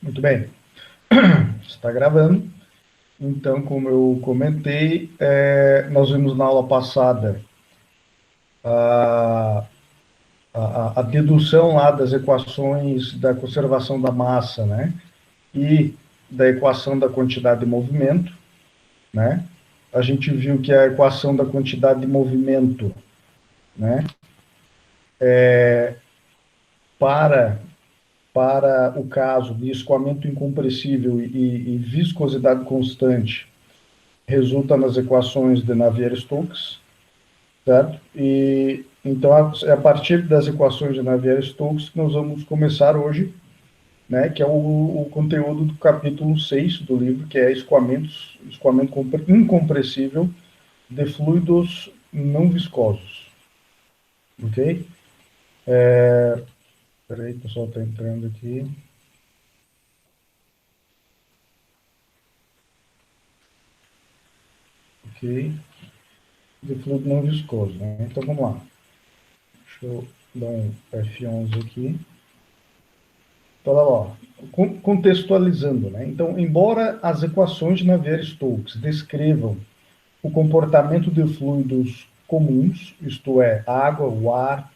Muito bem. Está gravando. Então, como eu comentei, nós vimos na aula passada a, a dedução lá das equações da conservação da massa, né? E da equação da quantidade de movimento, né? A gente viu que a equação da quantidade de movimento, né? Para o caso de escoamento incompressível e viscosidade constante, resulta nas equações de Navier-Stokes, certo? E então é a partir das equações de Navier-Stokes que nós vamos começar hoje, né, que é o conteúdo do capítulo 6 do livro, que é escoamento incompressível de fluidos não viscosos. Ok? Espera aí, o pessoal está entrando aqui. Ok? De fluido não viscoso, né? Então vamos lá. Deixa eu dar um F11 aqui. Então, ó, contextualizando, né? Então, embora as equações de Navier-Stokes descrevam o comportamento de fluidos comuns, isto é, água, o ar,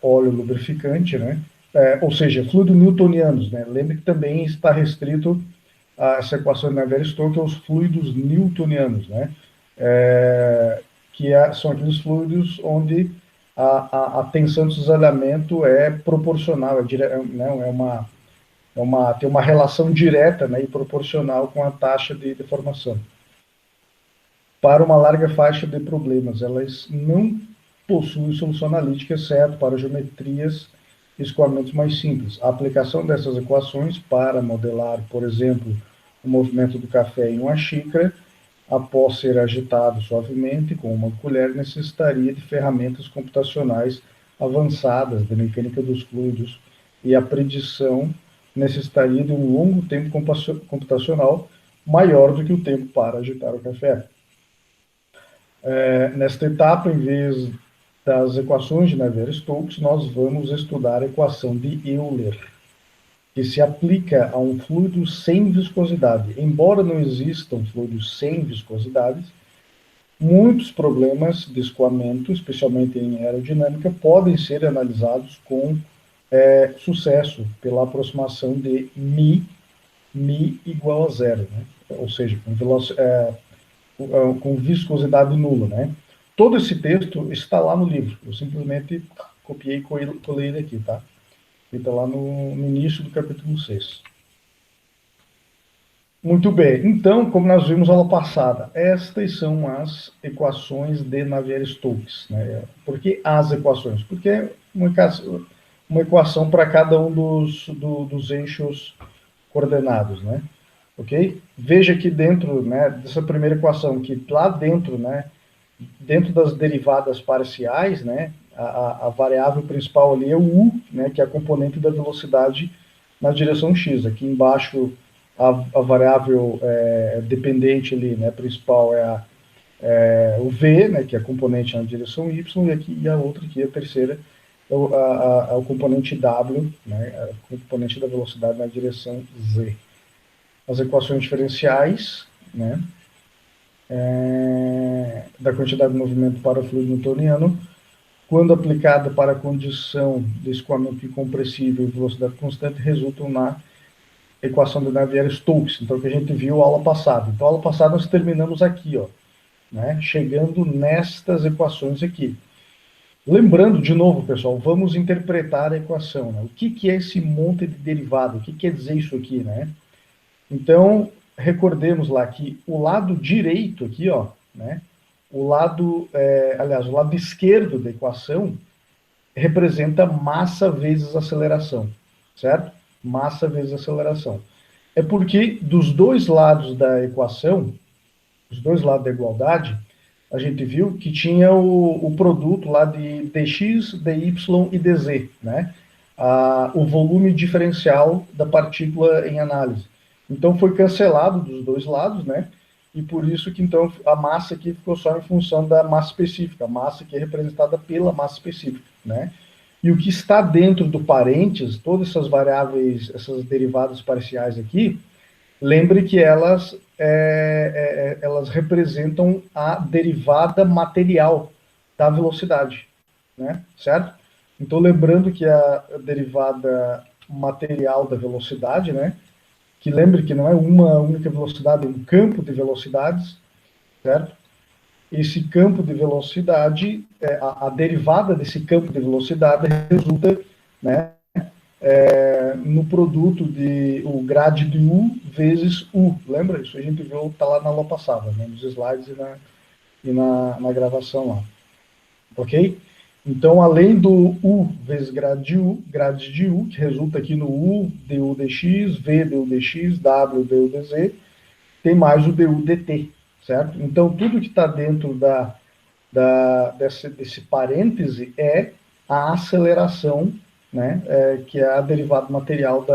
óleo lubrificante, né? Ou seja, fluidos newtonianos, né? Lembre que também está restrito a essa equação de Navier-Stokes aos fluidos newtonianos, né? São aqueles fluidos onde a tensão de cisalhamento é proporcional, tem uma relação direta, né, e proporcional com a taxa de deformação. Para uma larga faixa de problemas, elas não possuem solução analítica, exceto para geometrias e escoamentos mais simples. A aplicação dessas equações para modelar, por exemplo, o movimento do café em uma xícara, após ser agitado suavemente com uma colher, necessitaria de ferramentas computacionais avançadas de mecânica dos fluidos, e a predição necessitaria de um longo tempo computacional maior do que o tempo para agitar o café. Nesta etapa, em vez das equações de Navier-Stokes, nós vamos estudar a equação de Euler, que se aplica a um fluido sem viscosidade. Embora não existam fluidos sem viscosidade, muitos problemas de escoamento, especialmente em aerodinâmica, podem ser analisados com sucesso pela aproximação de μ igual a zero, né? Ou seja, com viscosidade nula, né? Todo esse texto está lá no livro. Eu simplesmente copiei e colei ele aqui, tá? Ele está lá no início do capítulo 6. Muito bem. Então, como nós vimos na aula passada, estas são as equações de Navier-Stokes, né? Por que as equações? Porque é uma equação para cada um dos eixos coordenados, né? Ok? Veja que dentro, né, dessa primeira equação, que lá dentro, né, dentro das derivadas parciais, né, a variável principal ali é o u, né, que é a componente da velocidade na direção x. Aqui embaixo a variável dependente ali, né, principal é o v, né, que é a componente na direção y, e a outra aqui, a terceira, é o componente w, né, a componente da velocidade na direção z. As equações diferenciais, né, da quantidade de movimento para o fluido newtoniano, quando aplicada para a condição de escoamento incompressível e velocidade constante, resultam na equação de Navier-Stokes, então que a gente viu na aula passada. Então, a aula passada nós terminamos aqui, ó, né, chegando nestas equações aqui. Lembrando, de novo, pessoal, vamos interpretar a equação, né? O que é esse monte de derivada? O que quer dizer isso aqui, né? Então, recordemos lá que o lado direito aqui, ó, né, o lado esquerdo da equação representa massa vezes aceleração, certo? Massa vezes aceleração. É porque dos dois lados da equação, dos dois lados da igualdade, a gente viu que tinha o produto lá de dx, dy e dz, né? O volume diferencial da partícula em análise. Então foi cancelado dos dois lados, né? E por isso que então a massa aqui ficou só em função da massa específica, a massa que é representada pela massa específica, né? E o que está dentro do parênteses, todas essas variáveis, essas derivadas parciais aqui, lembre que elas representam a derivada material da velocidade, né? Certo? Então, lembrando que a derivada material da velocidade, né? Que lembre que não é uma única velocidade, é um campo de velocidades, certo? Esse campo de velocidade, a derivada desse campo de velocidade resulta, né, no produto de o grade de U vezes U. Lembra? Isso a gente viu, está lá na aula passada, né, nos slides e na gravação lá. Ok? Então, além do U vezes grade de U, que resulta aqui no U du dx, V du dx, W du dz, tem mais o du dt, certo? Então, tudo que está dentro desse parêntese é a aceleração, né, que é a derivada material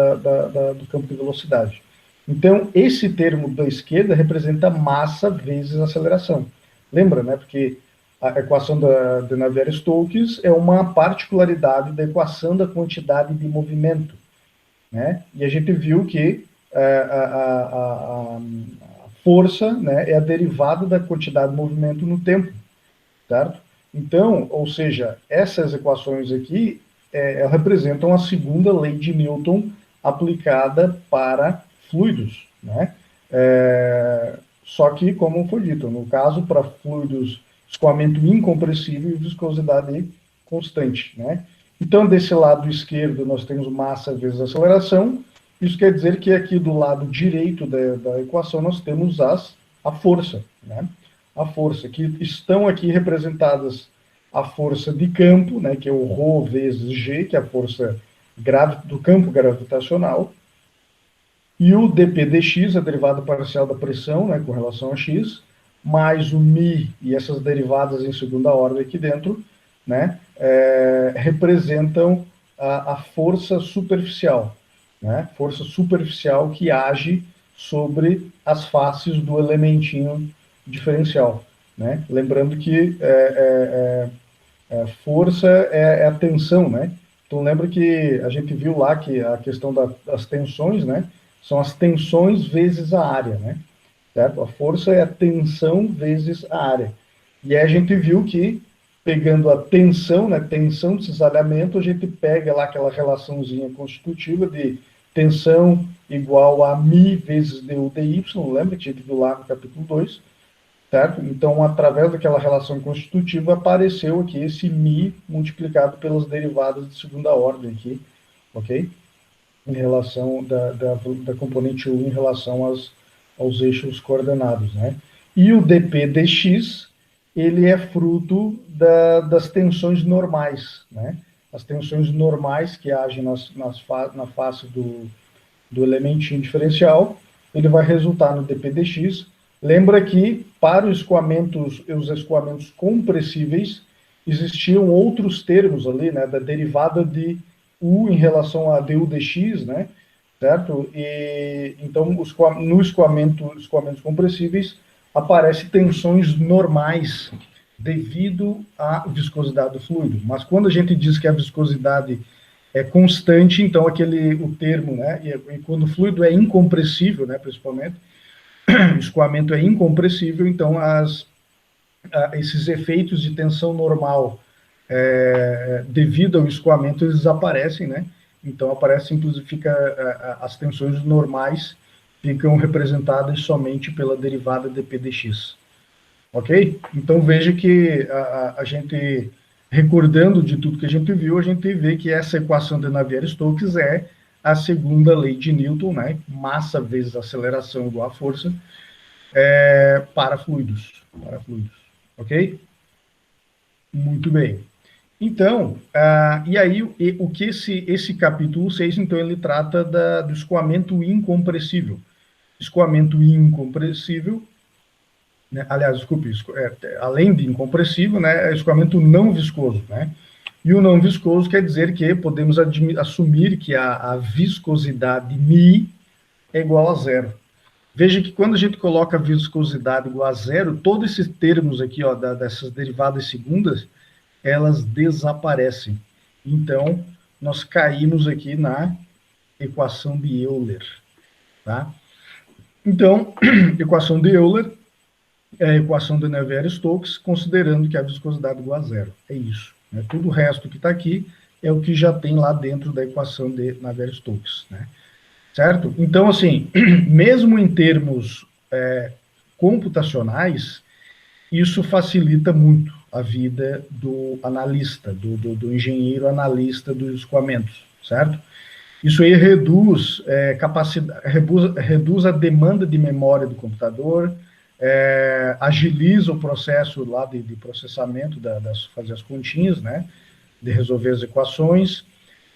do campo de velocidade. Então, esse termo da esquerda representa massa vezes aceleração. Lembra, né? Porque a equação de Navier-Stokes é uma particularidade da equação da quantidade de movimento, né? E a gente viu que a força, né, é a derivada da quantidade de movimento no tempo, certo? Então, ou seja, essas equações aqui representam a segunda lei de Newton aplicada para fluidos, né? Só que, como foi dito, no caso, para fluidos, escoamento incompressível e viscosidade constante, né? Então, desse lado esquerdo, nós temos massa vezes aceleração. Isso quer dizer que aqui do lado direito da equação nós temos a força, né? A força, que estão aqui representadas a força de campo, né, que é o ρ vezes g, que é a força do campo gravitacional, e o dp dx, a derivada parcial da pressão, né, com relação a x, mais o μ e essas derivadas em segunda ordem aqui dentro, né, representam a força superficial, né, força superficial que age sobre as faces do elementinho diferencial, né? Lembrando que força é a tensão, né? Então lembra que a gente viu lá que a questão das tensões, né? São as tensões vezes a área, né? Certo? A força é a tensão vezes a área. E aí a gente viu que, pegando a tensão, né? Tensão de cisalhamento, a gente pega lá aquela relaçãozinha constitutiva de tensão igual a μ vezes du dy, lembra que a gente viu lá no capítulo 2, certo? Então, através daquela relação constitutiva, apareceu aqui esse μ multiplicado pelas derivadas de segunda ordem aqui, ok? Em relação da componente U em relação aos eixos coordenados, né? E o dp dx, ele é fruto das tensões normais, né? As tensões normais que agem na face do elementinho diferencial, ele vai resultar no dp dx. Lembra que para os escoamentos compressíveis existiam outros termos ali, né, da derivada de U em relação a du dx, né, certo? E então escoamentos compressíveis aparecem tensões normais devido à viscosidade do fluido. Mas quando a gente diz que a viscosidade é constante, então o termo, né, e quando o fluido é incompressível, né, principalmente, o escoamento é incompressível, então esses efeitos de tensão normal devido ao escoamento, eles desaparecem, né? Então aparece, inclusive, as tensões normais ficam representadas somente pela derivada dp dx. Ok? Então veja que a gente, recordando de tudo que a gente viu, a gente vê que essa equação de Navier-Stokes é a segunda lei de Newton, né? Massa vezes aceleração igual a força, para fluidos. Ok? Muito bem. Então, e aí o que esse capítulo 6, então, ele trata do escoamento incompressível. Escoamento incompressível, né? Aliás, desculpe, além de incompressível, né, é escoamento não viscoso, né? E o não viscoso quer dizer que podemos assumir que a viscosidade μ é igual a zero. Veja que quando a gente coloca a viscosidade igual a zero, todos esses termos aqui, ó, dessas derivadas segundas, elas desaparecem. Então, nós caímos aqui na equação de Euler, tá? Então, equação de Euler é a equação de Navier-Stokes, considerando que a viscosidade é igual a zero. É isso. Né? Tudo o resto que está aqui é o que já tem lá dentro da equação de Navier-Stokes, né? Certo? Então, assim, mesmo em termos computacionais, isso facilita muito a vida do analista, do engenheiro analista dos escoamentos, certo? Isso aí reduz, reduz a demanda de memória do computador, agiliza o processo lá de processamento, fazer as continhas, né? De resolver as equações,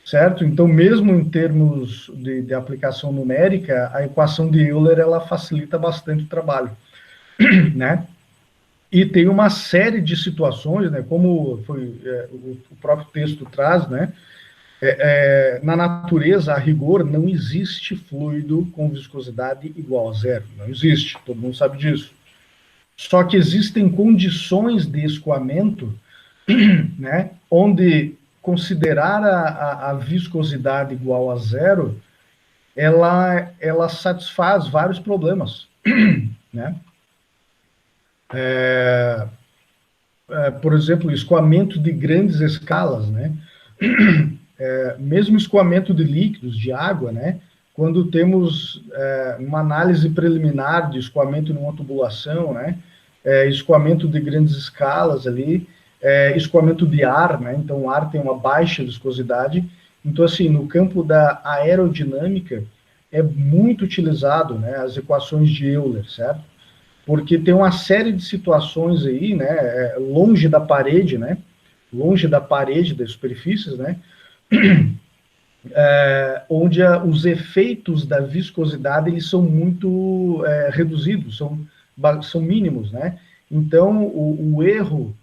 certo? Então, mesmo em termos de aplicação numérica, a equação de Euler, ela facilita bastante o trabalho, né? E tem uma série de situações, né, como o próprio texto traz, né, na natureza, a rigor, não existe fluido com viscosidade igual a zero. Não existe, todo mundo sabe disso. Só que existem condições de escoamento, né, onde considerar a viscosidade igual a zero, ela satisfaz vários problemas, né? Por exemplo, escoamento de grandes escalas, né? Mesmo escoamento de líquidos, de água, né? Quando temos uma análise preliminar de escoamento numa tubulação, né? Escoamento de grandes escalas ali, escoamento de ar, né? Então, o ar tem uma baixa viscosidade. Então, assim, no campo da aerodinâmica, é muito utilizado, né? As equações de Euler, certo? Porque tem uma série de situações aí, né? Longe da parede, né? Longe da parede das superfícies, né? Onde os efeitos da viscosidade eles são muito reduzidos, são mínimos, né? Então, o erro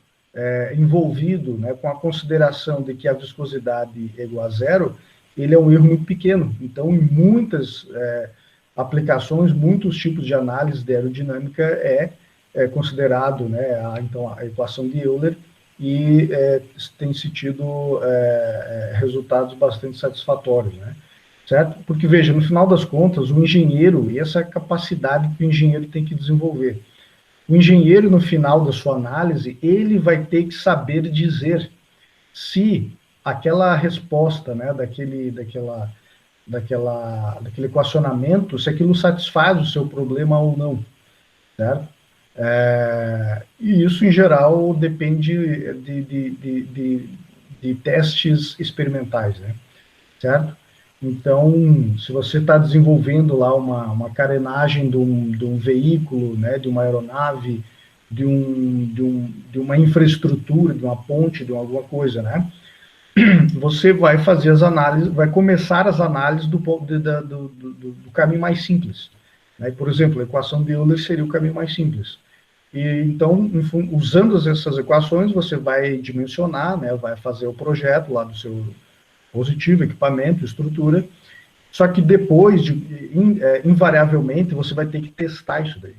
envolvido, né, com a consideração de que a viscosidade é igual a zero, ele é um erro muito pequeno. Então, em muitas aplicações, muitos tipos de análise de aerodinâmica considerado, né, então, a equação de Euler, e tem-se tido resultados bastante satisfatórios, né? Certo? Porque, veja, no final das contas, o engenheiro, e essa é a capacidade que o engenheiro tem que desenvolver. O engenheiro, no final da sua análise, ele vai ter que saber dizer se aquela resposta, né, daquele equacionamento, se aquilo satisfaz o seu problema ou não, certo? E isso, em geral, depende de testes experimentais, né? Certo? Então, se você está desenvolvendo lá uma carenagem de um veículo, né, de uma aeronave, de uma infraestrutura, de uma ponte, de alguma coisa, né? Você vai fazer as análises, vai começar as análises do caminho mais simples. Né? Por exemplo, a equação de Euler seria o caminho mais simples. E, então, usando essas equações, você vai dimensionar, né, vai fazer o projeto lá do seu dispositivo, equipamento, estrutura, só que depois, invariavelmente, você vai ter que testar isso daí.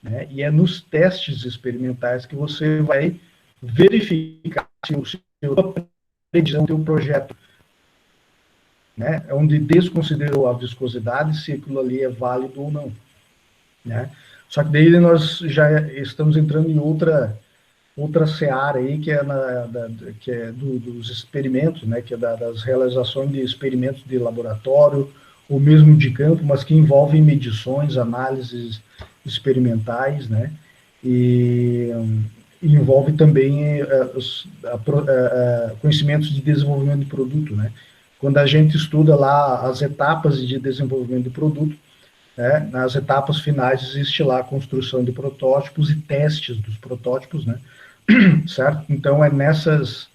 Né? E é nos testes experimentais que você vai verificar se o seu previsão do projeto, né, onde desconsiderou a viscosidade, se aquilo ali é válido ou não. Né? Só que daí nós já estamos entrando em outra seara aí, que é dos experimentos, né, que é das realizações de experimentos de laboratório, ou mesmo de campo, mas que envolvem medições, análises experimentais, né, e envolve também conhecimentos de desenvolvimento de produto, né. Quando a gente estuda lá as etapas de desenvolvimento de produto, né, nas etapas finais existe lá a construção de protótipos e testes dos protótipos, né, certo? Então, é nessas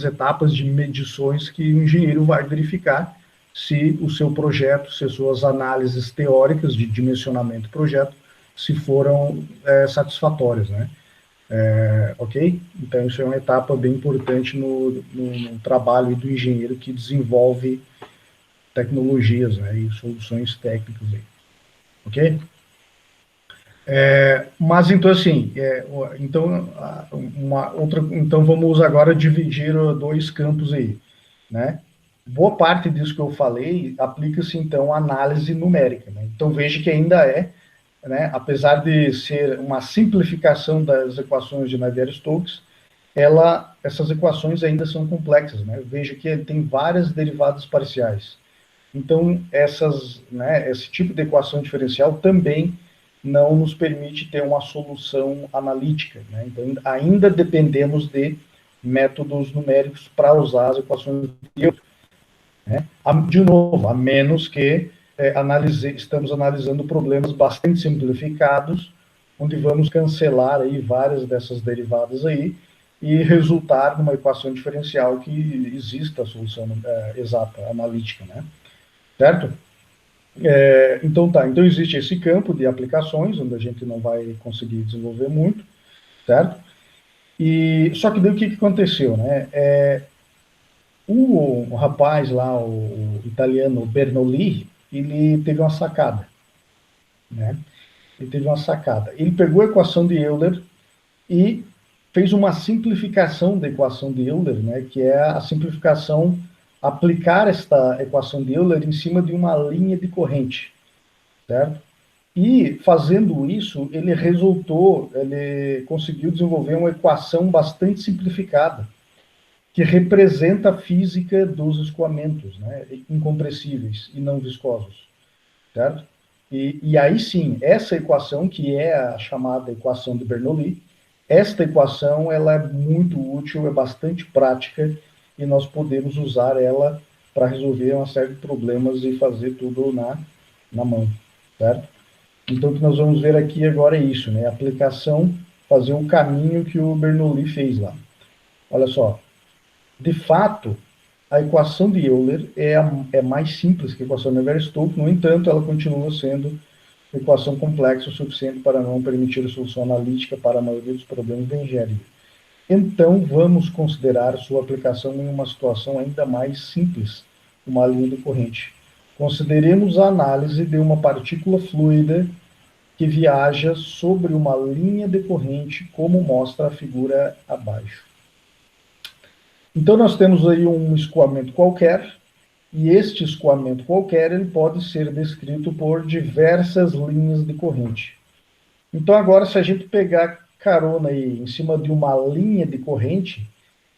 etapas de medições que o engenheiro vai verificar se o seu projeto, se as suas análises teóricas de dimensionamento do projeto, se foram satisfatórias, né? Ok? Então, isso é uma etapa bem importante no trabalho do engenheiro que desenvolve tecnologias, né, e soluções técnicas aí. Ok? Mas então assim, então vamos agora dividir dois campos aí. né? Boa parte disso que eu falei aplica-se, então, à análise numérica, né? Então, veja que ainda é, né, apesar de ser uma simplificação das equações de Navier-Stokes, essas equações ainda são complexas, né? Veja que tem várias derivadas parciais. Então, esse tipo de equação diferencial também não nos permite ter uma solução analítica, né? Então, ainda dependemos de métodos numéricos para usar as equações de Euler, né? De novo, a menos que estamos analisando problemas bastante simplificados, onde vamos cancelar aí várias dessas derivadas aí e resultar numa equação diferencial que exista a solução exata, analítica, né? Certo? Então existe esse campo de aplicações, onde a gente não vai conseguir desenvolver muito, certo? Só que daí o que aconteceu, né? O rapaz lá, o italiano Bernoulli, ele teve uma sacada, né? Ele teve uma sacada. Ele pegou a equação de Euler e fez uma simplificação da equação de Euler, né? Que é a simplificação, aplicar esta equação de Euler em cima de uma linha de corrente, certo? E fazendo isso, ele conseguiu desenvolver uma equação bastante simplificada, que representa a física dos escoamentos, né, incompressíveis e não viscosos, certo? E aí sim, essa equação, que é a chamada equação de Bernoulli, esta equação ela é muito útil, é bastante prática, e nós podemos usar ela para resolver uma série de problemas e fazer tudo na mão, certo? Então, o que nós vamos ver aqui agora é isso, né? A aplicação, fazer o caminho que o Bernoulli fez lá. Olha só, de fato, a equação de Euler é mais simples que a equação de Navier-Stokes, no entanto, ela continua sendo uma equação complexa o suficiente para não permitir a solução analítica para a maioria dos problemas da engenharia. Então, vamos considerar sua aplicação em uma situação ainda mais simples, uma linha de corrente. Consideremos a análise de uma partícula fluida que viaja sobre uma linha de corrente, como mostra a figura abaixo. Então, nós temos aí um escoamento qualquer, e este escoamento qualquer ele pode ser descrito por diversas linhas de corrente. Então, agora, se a gente pegar carona aí em cima de uma linha de corrente,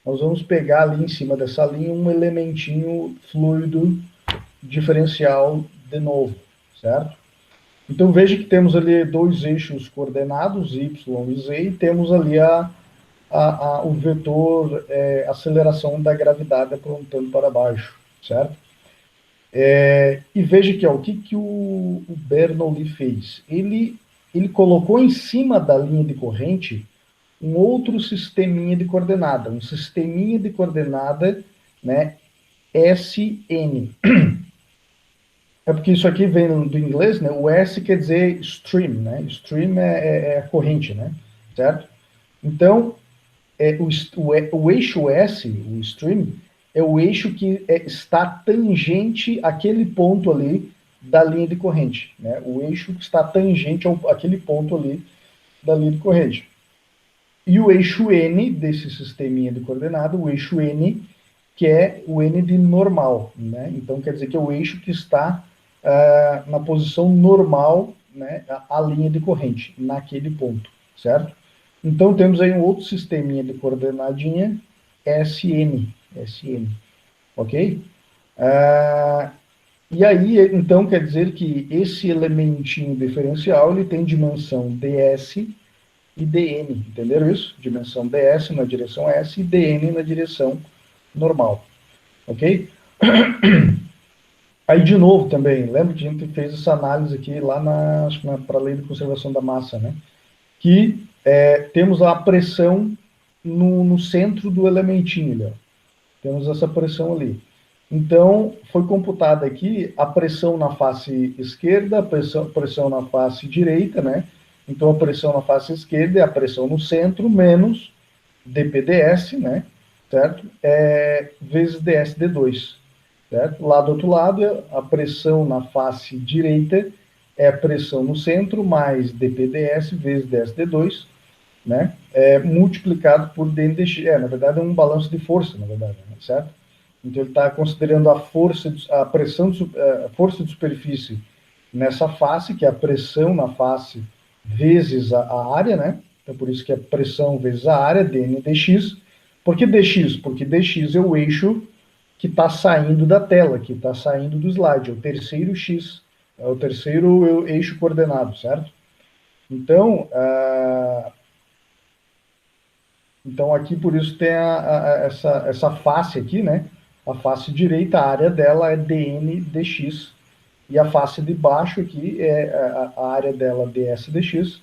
nós vamos pegar ali em cima dessa linha um elementinho fluido diferencial de novo, certo? Então, veja que temos ali dois eixos coordenados, y e z, e temos ali o vetor aceleração da gravidade apontando para baixo, certo? E veja que o que o Bernoulli fez? Ele colocou em cima da linha de corrente um outro sisteminha de coordenada, né, SN. É porque isso aqui vem do inglês, né? O S quer dizer stream, né? Stream é a corrente, né? Certo? Então, o eixo S, o stream, é o eixo que está tangente àquele ponto ali da linha de corrente, né? O eixo que está tangente àquele ponto ali da linha de corrente. E o eixo N desse sisteminha de coordenada, o eixo N, que é o N de normal, né? Então, quer dizer que é o eixo que está na posição normal, né, a linha de corrente, naquele ponto, certo? Então, temos aí um outro sisteminha de coordenadinha, SN, ok? E aí, então, quer dizer que esse elementinho diferencial, ele tem dimensão ds e dn, entenderam isso? Dimensão ds na direção s e dn na direção normal, ok? Aí, de novo, também, lembra que a gente fez essa análise aqui lá para a lei de conservação da massa, né? Que temos a pressão no centro do elementinho, ali, ó. Temos essa pressão ali. Então, foi computada aqui a pressão na face esquerda, a pressão na face direita, né? Então, a pressão na face esquerda é a pressão no centro, menos dPds, né? Certo? Vezes dsd2. Certo? Lá do outro lado, a pressão na face direita é a pressão no centro, mais dPds vezes dsd2, né? Multiplicado por dndx. Na verdade, é um balanço de força, na verdade, né? Certo? Então ele está considerando a força, a pressão, a força de superfície nessa face, que é a pressão na face vezes a área, né? Então por isso que é pressão vezes a área, dn dx. Por que dx? Porque dx é o eixo que está saindo da tela, que está saindo do slide, é o terceiro x, é o terceiro eixo coordenado, certo? Então, então aqui por isso tem essa face aqui, né? A face direita, a área dela é dn dx, e a face de baixo aqui é a área dela ds dx,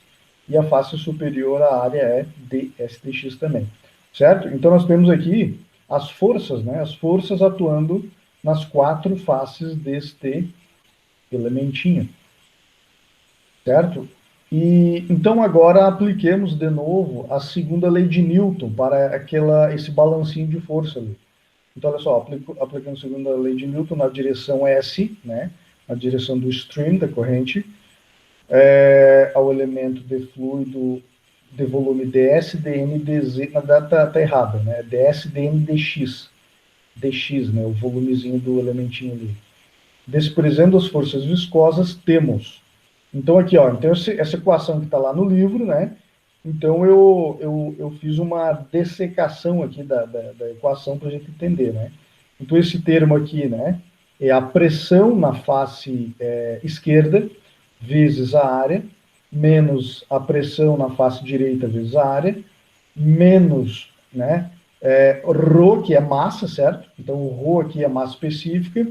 e a face superior, a área é ds dx também, certo? Então nós temos aqui as forças, né? As forças atuando nas quatro faces deste elementinho, certo? E então agora apliquemos de novo a segunda lei de Newton para esse balancinho de força ali. Então olha só, aplicando a segunda lei de Newton na direção S, né? Na direção do stream, da corrente, ao elemento de fluido de volume ds, dn, dz, na data tá errada, né? ds, dn, dx, né? O volumezinho do elementinho ali. Desprezando as forças viscosas, temos. Então aqui, ó, então essa equação que está lá no livro, né? Então eu fiz uma dessecação aqui da equação para a gente entender, né? Então esse termo aqui, né? É a pressão na face esquerda vezes a área, menos a pressão na face direita vezes a área, menos, né? Rho, que é massa, certo? Então o Rho aqui é massa específica,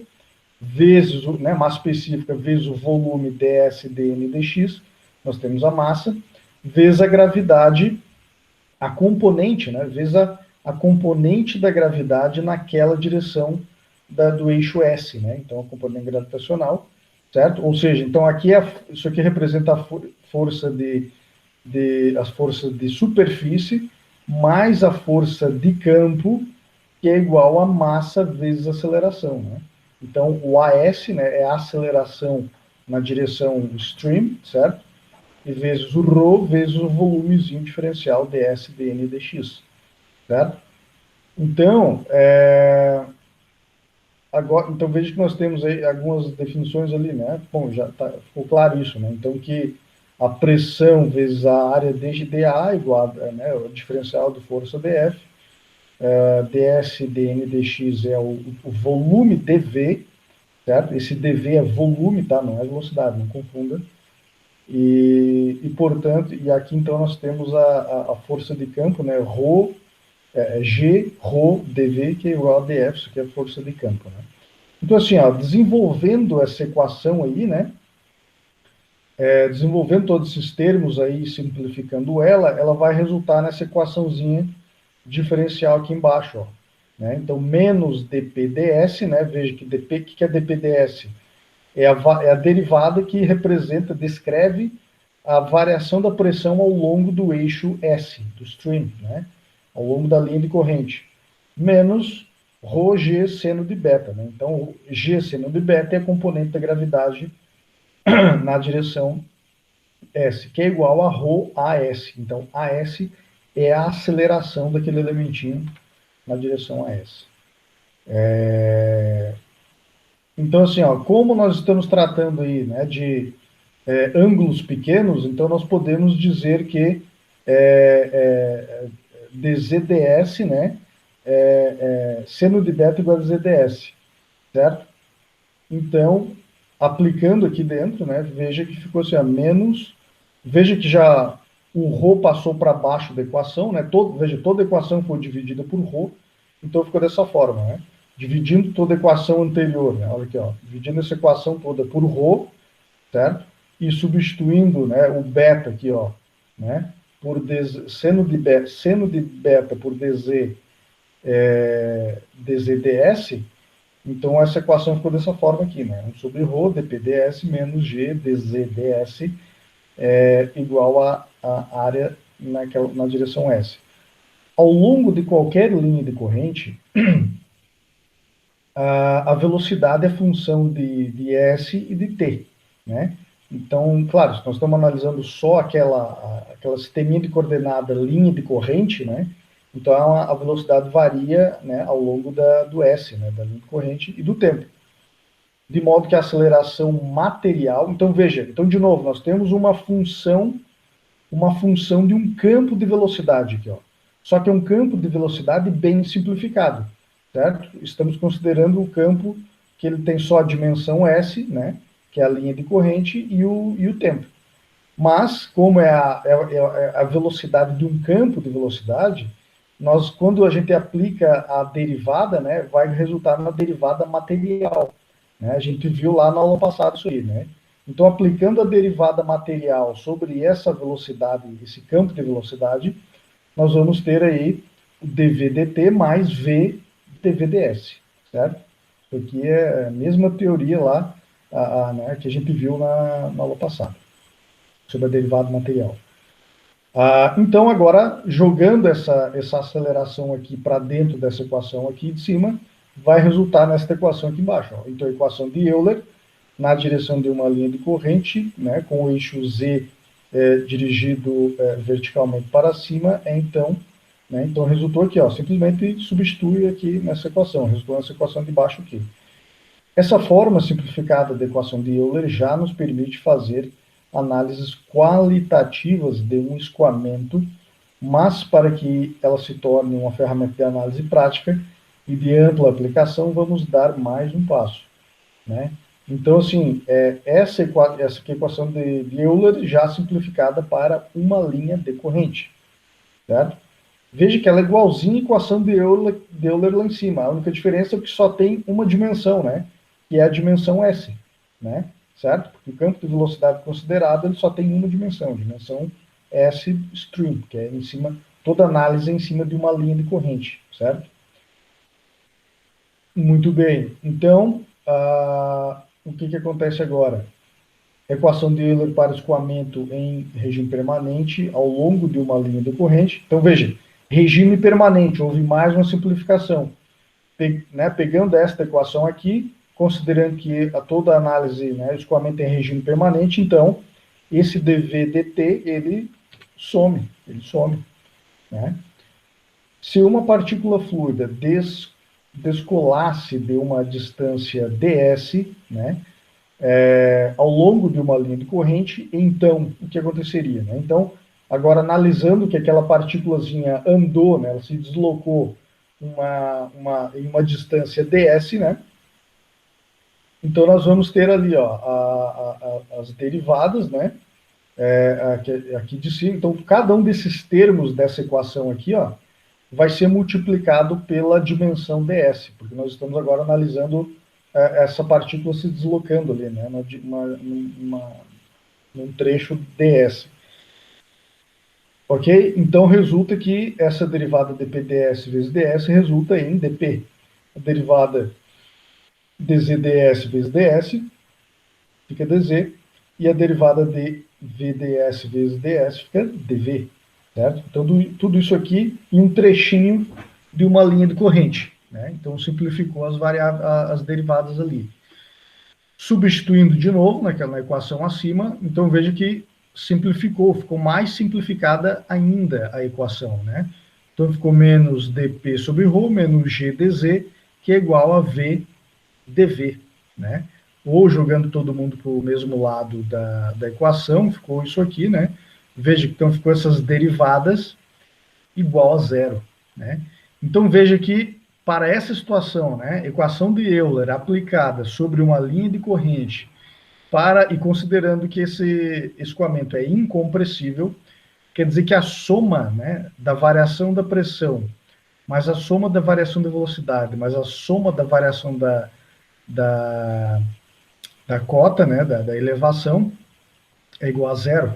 vezes, né, massa específica vezes o volume ds, dn, dx, nós temos a massa, vezes a gravidade, a componente, né, vezes a componente da gravidade naquela direção do eixo S, né, então a componente gravitacional, certo? Ou seja, então aqui isso aqui representa a força as forças de superfície mais a força de campo, que é igual a massa vezes aceleração, né? Então, o AS, né, é a aceleração na direção stream, certo? E vezes o ρ, vezes o volumezinho diferencial ds, dn, dx, certo? Então, agora, então veja que nós temos aí algumas definições ali, né? Bom, já ficou claro isso, né? Então, que a pressão vezes a área dA igual a, né, o diferencial de força dF, ds, dn, dx é o volume dV, certo? Esse dV é volume, tá? Não é velocidade, não confunda. Portanto, e aqui então nós temos a força de campo, né? Rho, G, Rho, dV, que é igual a dF, isso aqui é a força de campo, né? Então, assim, ó, desenvolvendo essa equação aí, né? Desenvolvendo todos esses termos aí, simplificando ela vai resultar nessa equaçãozinha diferencial aqui embaixo, ó. Né? Então, menos dPds, né? Veja que dP, o que é dPds? É a derivada que descreve a variação da pressão ao longo do eixo S, do stream, né? Ao longo da linha de corrente, menos ρg seno de beta, né? Então, g seno de beta é a componente da gravidade na direção S, que é igual a ρ AS. Então, AS é a aceleração daquele elementinho na direção AS. Então, assim, ó, como nós estamos tratando aí, né, de ângulos pequenos, então nós podemos dizer que dZds, né, seno de beta igual a ZDS, certo? Então, aplicando aqui dentro, né, veja que ficou assim, menos, veja que já o ρ passou para baixo da equação, né, veja, toda a equação foi dividida por ρ, então ficou dessa forma, né, dividindo toda a equação anterior, né, olha aqui, ó, dividindo essa equação toda por ρ, certo? E substituindo, né, o beta aqui, ó, né, por seno de beta por dz, dzds, então essa equação ficou dessa forma aqui, né, 1 sobre ρ dpds menos g dzds igual a área na direção S. Ao longo de qualquer linha de corrente, a velocidade é função de S e de T, né? Então, claro, se nós estamos analisando só aquela sisteminha de coordenada linha de corrente, né? Então, a velocidade varia, né, ao longo do S, né, da linha de corrente e do tempo. De modo que a aceleração material... Então, veja, então, de novo, nós temos uma função de um campo de velocidade aqui, ó. Só que é um campo de velocidade bem simplificado, certo? Estamos considerando o campo que ele tem só a dimensão S, né, que é a linha de corrente, e o tempo. Mas, como é a velocidade de um campo de velocidade, nós, quando a gente aplica a derivada, né, vai resultar na derivada material. Né? A gente viu lá na aula passada isso aí, né? Então, aplicando a derivada material sobre essa velocidade, esse campo de velocidade, nós vamos ter aí o dv/dt mais v dv/ds, certo? Isso aqui é a mesma teoria lá né, que a gente viu na aula passada, sobre a derivada material. Então, agora, jogando essa aceleração aqui para dentro dessa equação aqui de cima, vai resultar nessa equação aqui embaixo. Ó. Então, a equação de Euler, na direção de uma linha de corrente, né, com o eixo Z dirigido verticalmente para cima, então resultou aqui, ó, simplesmente substitui aqui nessa equação, resultou nessa equação de baixo aqui. Essa forma simplificada da equação de Euler já nos permite fazer análises qualitativas de um escoamento, mas para que ela se torne uma ferramenta de análise prática e de ampla aplicação, vamos dar mais um passo, né? Então, assim, essa equação de Euler já simplificada para uma linha de corrente, certo? Veja que ela é igualzinha à equação de Euler lá em cima. A única diferença é que só tem uma dimensão, né? Que é a dimensão S, né? Certo? Porque o campo de velocidade considerado ele só tem uma dimensão, dimensão S string, que é em cima, toda análise é em cima de uma linha de corrente, certo? Muito bem. Então, o que acontece agora? Equação de Euler para escoamento em regime permanente ao longo de uma linha de corrente. Então, veja, regime permanente, houve mais uma simplificação. Pegando esta equação aqui, considerando que toda análise, né, escoamento em regime permanente, então, esse dv/dt, ele some. Né? Se uma partícula fluida descolasse de uma distância ds, né, ao longo de uma linha de corrente, então, o que aconteceria? Né? Então, agora analisando que aquela partículazinha andou, né, ela se deslocou em uma distância ds, né? Então, nós vamos ter ali ó, as derivadas, né? Aqui de cima. Então, cada um desses termos dessa equação aqui, ó, vai ser multiplicado pela dimensão ds, porque nós estamos agora analisando essa partícula se deslocando ali, né, num trecho ds. Ok? Então, resulta que essa derivada dpds vezes ds resulta em dp. A derivada dzds vezes ds fica dz, e a derivada de vds vezes ds fica dv. Certo? Então, tudo isso aqui em um trechinho de uma linha de corrente. Né? Então, simplificou as derivadas ali. Substituindo de novo naquela equação acima, então veja que simplificou, ficou mais simplificada ainda a equação. Né? Então, ficou menos dp sobre ρ menos g dz, que é igual a v dv. Né? Ou jogando todo mundo para o mesmo lado da equação, ficou isso aqui, né? Veja que então ficou essas derivadas igual a zero, né? Então veja que para essa situação, né, equação de Euler aplicada sobre uma linha de corrente e considerando que esse escoamento é incompressível, quer dizer que a soma, né, da variação da pressão, mais a soma da variação da velocidade, mais a soma da variação da cota, né, da elevação, é igual a zero.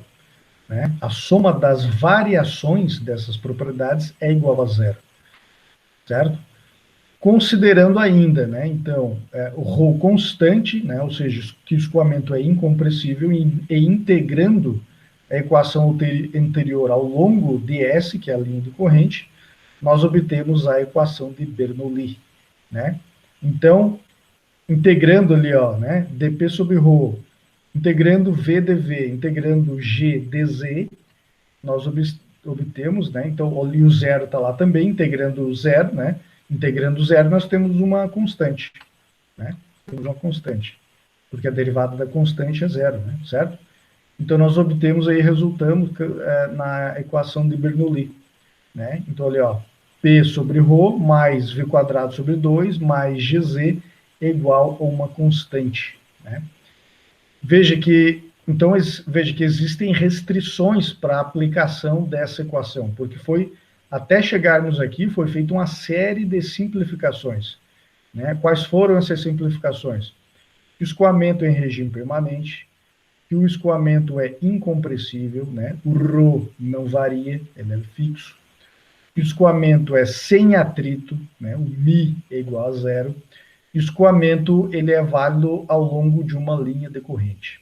Né? A soma das variações dessas propriedades é igual a zero, certo? Considerando ainda, né, então, o ρ constante, né, ou seja, que o escoamento é incompressível, e integrando a equação anterior ao longo de S, que é a linha de corrente, nós obtemos a equação de Bernoulli. Né? Então, integrando ali, ó, né, dp sobre ρ, integrando v dv, integrando g dz, nós obtemos, né? Então, ali o zero está lá também, integrando o zero, né? Integrando o zero, nós temos uma constante, né? Temos uma constante, porque a derivada da constante é zero, né? Certo? Então, nós obtemos aí, resultamos na equação de Bernoulli, né? Então, ali, ó, P sobre ρ mais V quadrado sobre 2 mais GZ é igual a uma constante, né? Veja que existem restrições para a aplicação dessa equação, porque até chegarmos aqui, foi feita uma série de simplificações, né? Quais foram essas simplificações? O escoamento é em regime permanente, que o escoamento é incompressível, né? O ρ não varia, ele é fixo. O escoamento é sem atrito, né? O μ é igual a zero. O escoamento ele é válido ao longo de uma linha decorrente.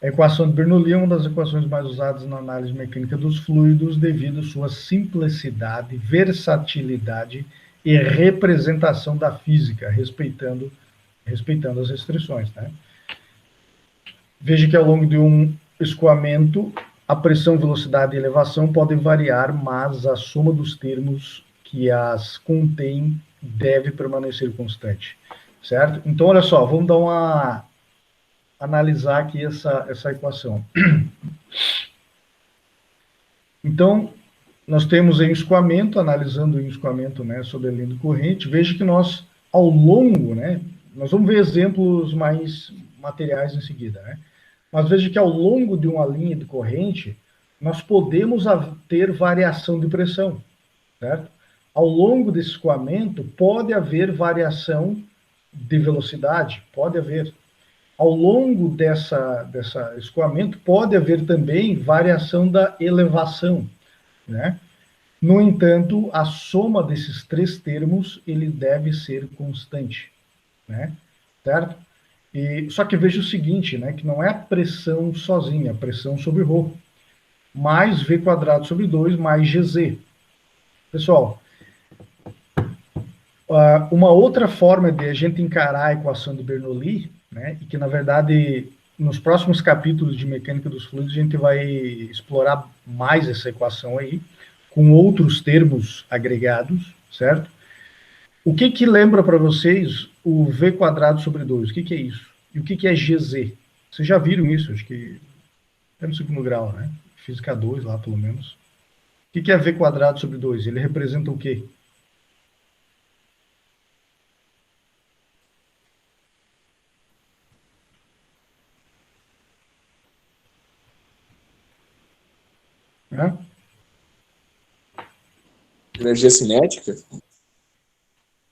A equação de Bernoulli é uma das equações mais usadas na análise mecânica dos fluidos devido à sua simplicidade, versatilidade e representação da física, respeitando as restrições, né? Veja que ao longo de um escoamento, a pressão, velocidade e elevação podem variar, mas a soma dos termos que as contém deve permanecer constante, certo? Então, olha só, vamos dar analisar aqui essa equação. Então, nós temos em escoamento, analisando o escoamento, né, sobre a linha de corrente, veja que nós, ao longo, né, nós vamos ver exemplos mais materiais em seguida, né, mas veja que ao longo de uma linha de corrente, nós podemos ter variação de pressão, certo? Ao longo desse escoamento, pode haver variação de velocidade, pode haver. Ao longo dessa escoamento, pode haver também variação da elevação, né? No entanto, a soma desses três termos, ele deve ser constante, né? Certo? Só que veja o seguinte, né? Que não é a pressão sozinha, a pressão sobre ρ, mais V quadrado sobre 2 mais GZ. Pessoal, uma outra forma de a gente encarar a equação de Bernoulli, né, e que, na verdade, nos próximos capítulos de mecânica dos fluidos, a gente vai explorar mais essa equação aí, com outros termos agregados, certo? O que lembra para vocês o V quadrado sobre 2? O que é isso? E o que é GZ? Vocês já viram isso, acho que é no segundo grau, né? Física 2 lá, pelo menos. O que é V quadrado sobre 2? Ele representa o quê? Né? Energia cinética?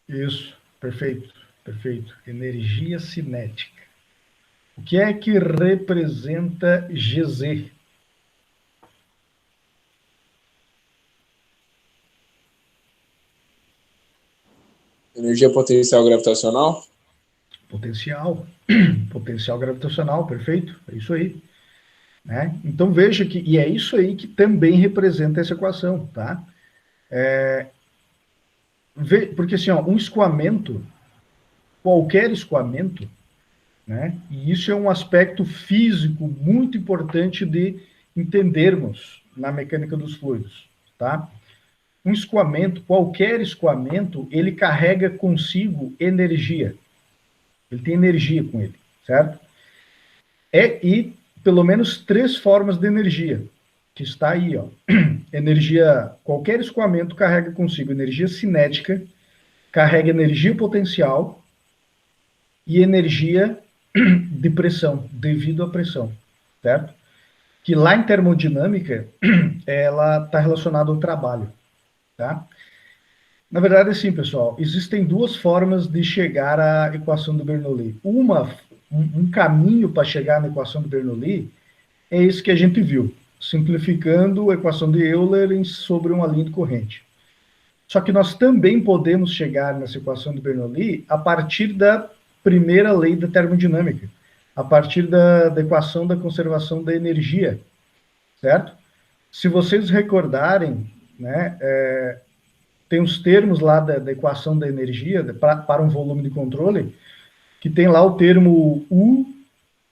Isso, perfeito, perfeito. Energia cinética. O que é que representa GZ? Energia potencial gravitacional? Potencial. Potencial gravitacional, perfeito. É isso aí. Né? Então veja que, e é isso aí que também representa essa equação, tá? Porque assim, ó, um escoamento, qualquer escoamento, né? E isso é um aspecto físico muito importante de entendermos na mecânica dos fluidos, tá? Um escoamento, qualquer escoamento, ele carrega consigo energia. Ele tem energia com ele, certo? E pelo menos três formas de energia, que está aí, ó. Energia, qualquer escoamento carrega consigo energia cinética, carrega energia potencial e energia de pressão, devido à pressão, certo? Que lá em termodinâmica, ela está relacionada ao trabalho, tá? Na verdade, assim, pessoal, existem duas formas de chegar à equação do Bernoulli. Um caminho para chegar na equação do Bernoulli é esse que a gente viu, simplificando a equação de Euler sobre uma linha de corrente. Só que nós também podemos chegar nessa equação de Bernoulli a partir da primeira lei da termodinâmica, a partir da equação da conservação da energia, certo? Se vocês recordarem, né, tem os termos lá da equação da energia para um volume de controle, que tem lá o termo U,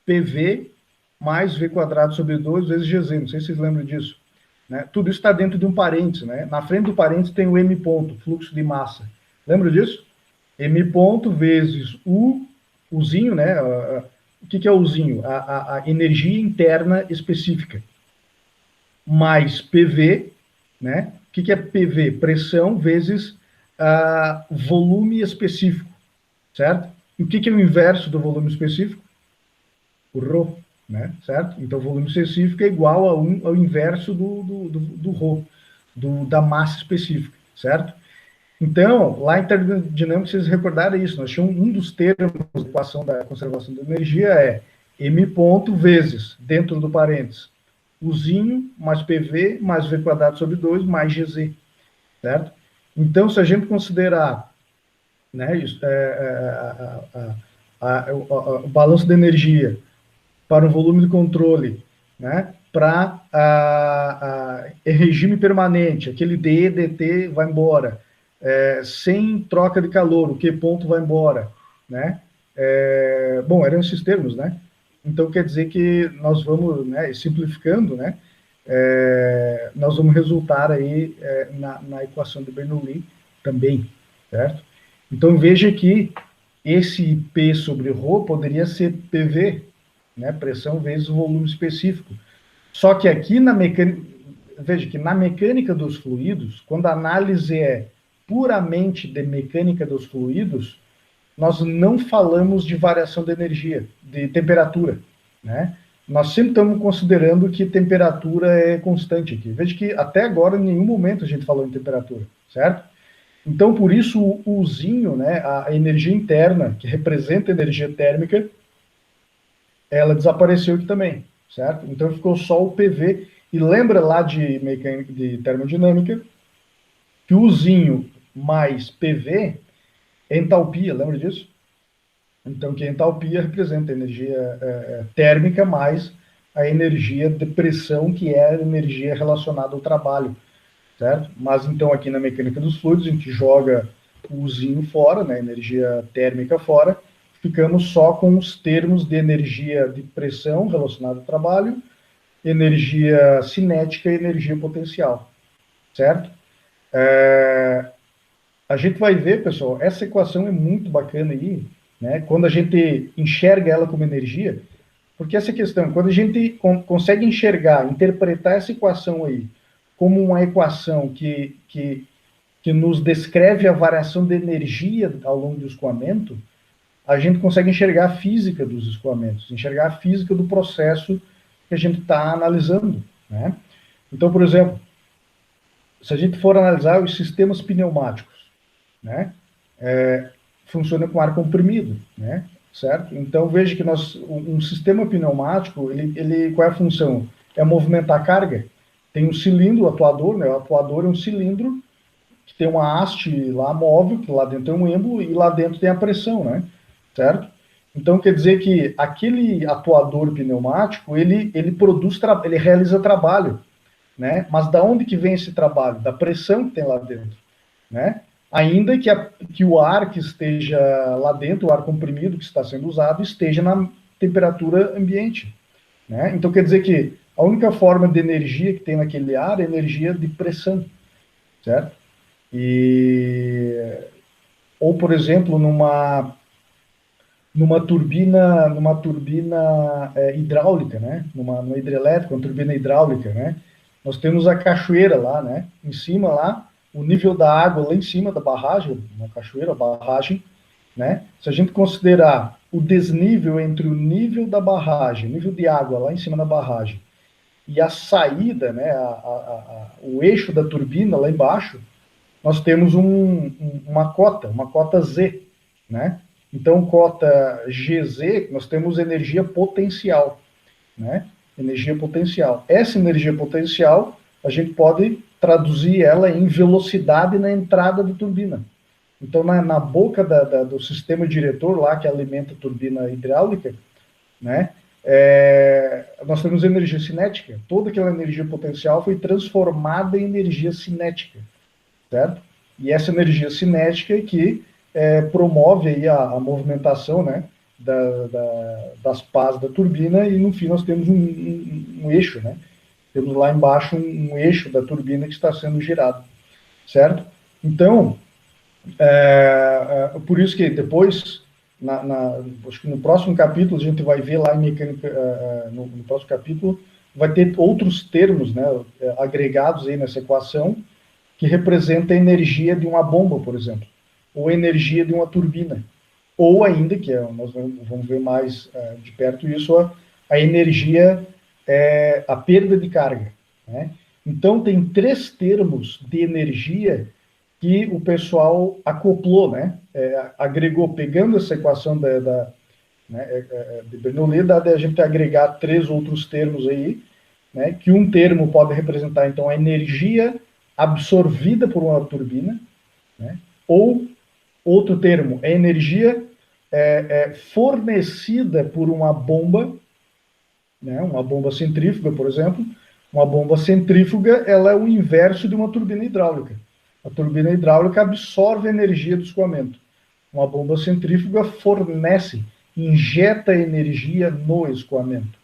PV, mais V quadrado sobre 2 vezes GZ. Não sei se vocês lembram disso. né? Tudo isso está dentro de um parênteses, né? Na frente do parênteses tem o M ponto, fluxo de massa. Lembra disso? M ponto vezes Uzinho, né? O que é Uzinho? A energia interna específica. Mais PV, né? O que é PV? Pressão vezes volume específico, certo? E o que é o inverso do volume específico? O Rho, né? Certo? Então, o volume específico é igual ao inverso do Rho, da massa específica, certo? Então, lá em termodinâmica, vocês recordaram isso, nós tínhamos um dos termos da equação da conservação da energia é M ponto vezes, dentro do parênteses, Uzinho mais PV mais V quadrado sobre 2 mais GZ, certo? Então, se a gente considerar, né, isso, o balanço de energia para um volume de controle, né, para regime permanente, aquele D, DT vai embora, sem troca de calor, o Q ponto vai embora, né? Bom, eram esses termos, né? Então, quer dizer que nós vamos, né, simplificando, né, nós vamos resultar aí na equação de Bernoulli também, certo? Então, veja que esse P sobre Rho poderia ser PV, né, pressão vezes o volume específico. Só que aqui na mecânica, veja que na mecânica dos fluidos, quando a análise é puramente de mecânica dos fluidos, nós não falamos de variação de energia, de temperatura, né? Nós sempre estamos considerando que temperatura é constante aqui. Veja que até agora, em nenhum momento, a gente falou em temperatura, certo? Então, por isso, o Uzinho, né, a energia interna, que representa a energia térmica, ela desapareceu aqui também, certo? Então, ficou só o PV. E lembra lá de mecânica, de termodinâmica, que o Uzinho mais PV é entalpia, lembra disso? Então, que a entalpia representa a energia térmica mais a energia de pressão, que é a energia relacionada ao trabalho, certo? Mas, então, aqui na mecânica dos fluidos, a gente joga o Uzinho fora, né, energia térmica fora, ficamos só com os termos de energia de pressão relacionada ao trabalho, energia cinética e energia potencial, certo? A gente vai ver, pessoal, essa equação é muito bacana aí, né? Quando a gente enxerga ela como energia, porque essa questão, quando a gente consegue enxergar, interpretar essa equação aí como uma equação que nos descreve a variação de energia ao longo do escoamento, a gente consegue enxergar a física dos escoamentos, enxergar a física do processo que a gente está analisando, né? Então, por exemplo, se a gente for analisar os sistemas pneumáticos, né, funciona com ar comprimido, né, certo? Então, veja que um sistema pneumático, qual é a função? É movimentar a carga. Tem um cilindro, o atuador, né, o atuador é um cilindro que tem uma haste lá móvel, que lá dentro é um êmbolo, e lá dentro tem a pressão, né, certo? Então, quer dizer que aquele atuador pneumático, ele realiza trabalho, né? Mas da onde que vem esse trabalho? Da pressão que tem lá dentro, né? Ainda que o ar que esteja lá dentro, o ar comprimido que está sendo usado, esteja na temperatura ambiente, né? Então, quer dizer que a única forma de energia que tem naquele ar é energia de pressão, certo? Ou, por exemplo, numa turbina hidráulica, né? Numa hidrelétrica, uma turbina hidráulica, né? Nós temos a cachoeira lá, né? Em cima lá, o nível da água lá em cima da barragem, uma cachoeira, barragem, né? Se a gente considerar o desnível entre o nível da barragem, nível de água lá em cima da barragem, e a saída, né? O eixo da turbina lá embaixo, nós temos uma cota Z, né? Então, cota GZ, nós temos energia potencial, né? Energia potencial. Essa energia potencial, a gente pode traduzir ela em velocidade na entrada da turbina. Então, na boca do sistema diretor lá, que alimenta a turbina hidráulica, né? Nós temos energia cinética. Toda aquela energia potencial foi transformada em energia cinética, certo? E essa energia cinética que promove aí a movimentação, né, das pás da turbina, e no fim nós temos um eixo, né, Temos lá embaixo um eixo da turbina que está sendo girado, certo? Então, por isso que depois, acho que no próximo capítulo, a gente vai ver lá em mecânica, no próximo capítulo, vai ter outros termos, né, agregados aí nessa equação, que representa a energia de uma bomba, por exemplo, ou a energia de uma turbina, ou ainda, que nós vamos ver mais de perto isso, a energia, a perda de carga, né? Então, tem 3 termos de energia que o pessoal acoplou, né? Agregou, pegando essa equação de Bernoulli, dá a gente agregar 3 outros termos aí, né? Que um termo pode representar, então, a energia absorvida por uma turbina, né? Ou outro termo, a energia fornecida por uma bomba, né? Uma bomba centrífuga, por exemplo. Uma bomba centrífuga, ela é o inverso de uma turbina hidráulica. A turbina hidráulica absorve a energia do escoamento. Uma bomba centrífuga fornece, injeta energia no escoamento,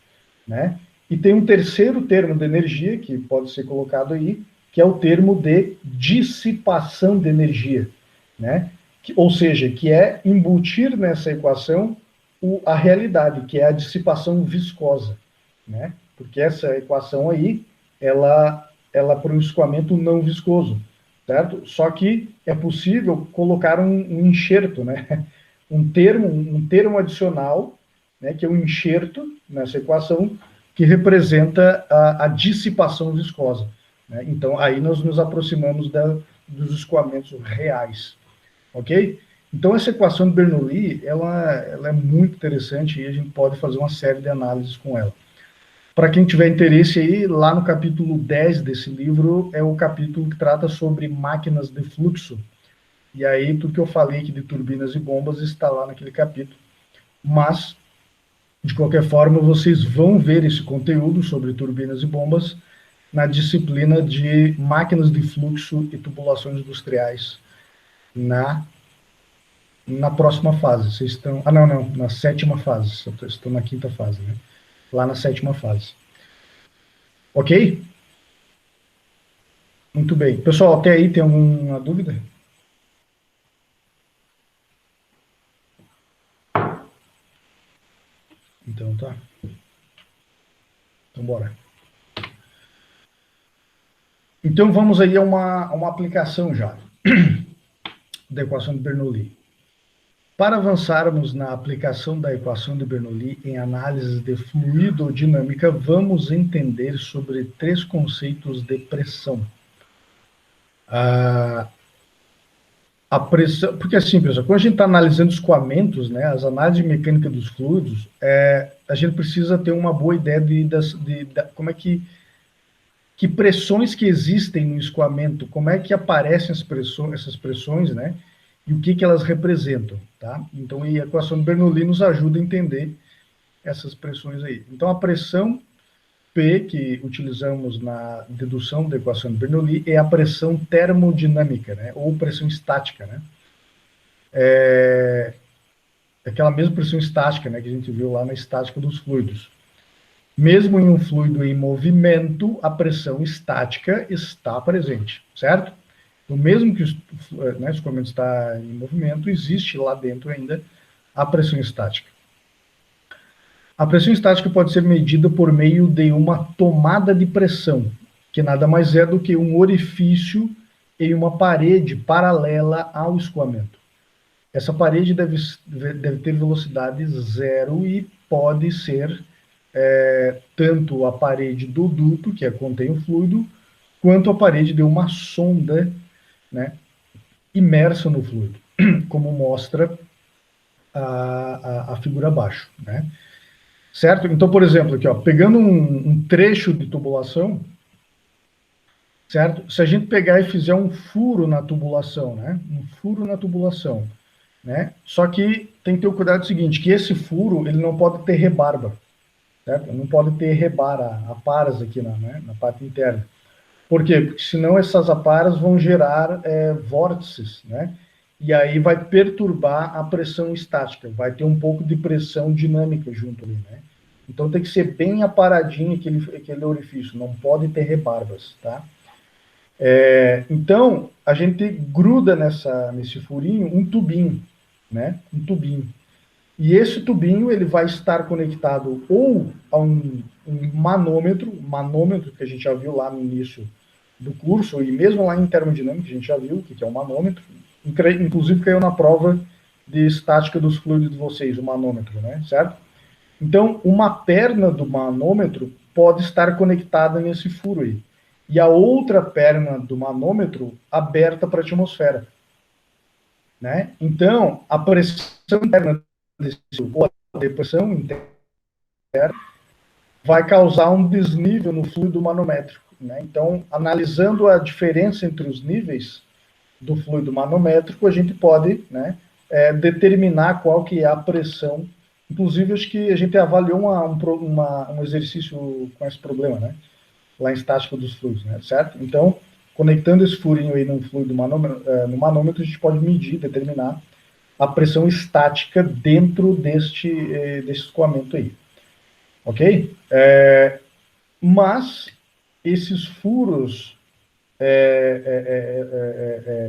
né? E tem um terceiro termo de energia, que pode ser colocado aí, que é o termo de dissipação de energia, né? Ou seja, que é embutir nessa equação a realidade, que é a dissipação viscosa, né? Porque essa equação aí, ela para um escoamento não viscoso, certo? Só que é possível colocar um enxerto, né? Um termo adicional, né? Que é um enxerto nessa equação que representa a dissipação viscosa, né? Então aí nós nos aproximamos dos escoamentos reais, ok? Então essa equação de Bernoulli, ela é muito interessante e a gente pode fazer uma série de análises com ela. Para quem tiver interesse aí, lá no capítulo 10 desse livro, é o capítulo que trata sobre máquinas de fluxo. E aí, tudo que eu falei aqui de turbinas e bombas está lá naquele capítulo. Mas, de qualquer forma, vocês vão ver esse conteúdo sobre turbinas e bombas na disciplina de máquinas de fluxo e tubulações industriais na próxima fase. Vocês estão... não, na 7ª fase. Estou na 5ª fase, né? Lá na 7ª fase. Ok? Muito bem. Pessoal, até aí tem alguma dúvida? Então tá. Então bora. Então vamos aí a uma aplicação já da equação de Bernoulli. Para avançarmos na aplicação da equação de Bernoulli em análise de fluidodinâmica, vamos entender sobre 3 conceitos de pressão. A pressão, porque assim, pessoal, quando a gente está analisando escoamentos, né, as análises de mecânica dos fluidos, a gente precisa ter uma boa ideia de como é que pressões que existem no escoamento, como é que aparecem essas pressões, né, e o que elas representam, tá? Então, a equação de Bernoulli nos ajuda a entender essas pressões aí. Então, a pressão P, que utilizamos na dedução da equação de Bernoulli, é a pressão termodinâmica, né, ou pressão estática, né? Aquela mesma pressão estática, né, que a gente viu lá na estática dos fluidos. Mesmo em um fluido em movimento, a pressão estática está presente, certo? Então, mesmo que o escoamento está em movimento, existe lá dentro ainda a pressão estática. A pressão estática pode ser medida por meio de uma tomada de pressão, que nada mais é do que um orifício em uma parede paralela ao escoamento. Essa parede deve ter velocidade zero e pode ser tanto a parede do duto, que contém o fluido, quanto a parede de uma sonda, né, imersa no fluido, como mostra a figura abaixo, né? Certo? Então, por exemplo, aqui, ó, pegando um trecho de tubulação, certo? Se a gente pegar e fizer um furo na tubulação, né? Um furo na tubulação, né? Só que tem que ter o cuidado seguinte, que esse furo, ele não pode ter rebarba, certo? Não pode ter aparas aqui na parte interna. Por quê? Porque senão essas aparas vão gerar vórtices, né? E aí vai perturbar a pressão estática, vai ter um pouco de pressão dinâmica junto ali, né? Então tem que ser bem aparadinho aquele orifício, não pode ter rebarbas, tá? Então, a gente gruda nesse furinho um tubinho, né? Um tubinho. E esse tubinho ele vai estar conectado ou a um manômetro que a gente já viu lá no início do curso, e mesmo lá em termodinâmica a gente já viu o que é um manômetro, inclusive caiu na prova de estática dos fluidos de vocês, o manômetro, né? Certo? Então, uma perna do manômetro pode estar conectada nesse furo aí. E a outra perna do manômetro aberta para a atmosfera. Né? Então, a pressão interna desse ou a pressão interna vai causar um desnível no fluido manométrico. Né? Então, analisando a diferença entre os níveis do fluido manométrico, a gente pode, né, determinar qual que é a pressão. Inclusive, acho que a gente avaliou um exercício com esse problema, né? Lá em estática dos fluidos, né? Certo? Então, conectando esse furinho aí no fluido no manômetro, a gente pode medir, determinar a pressão estática dentro deste escoamento aí. Ok? Mas esses furos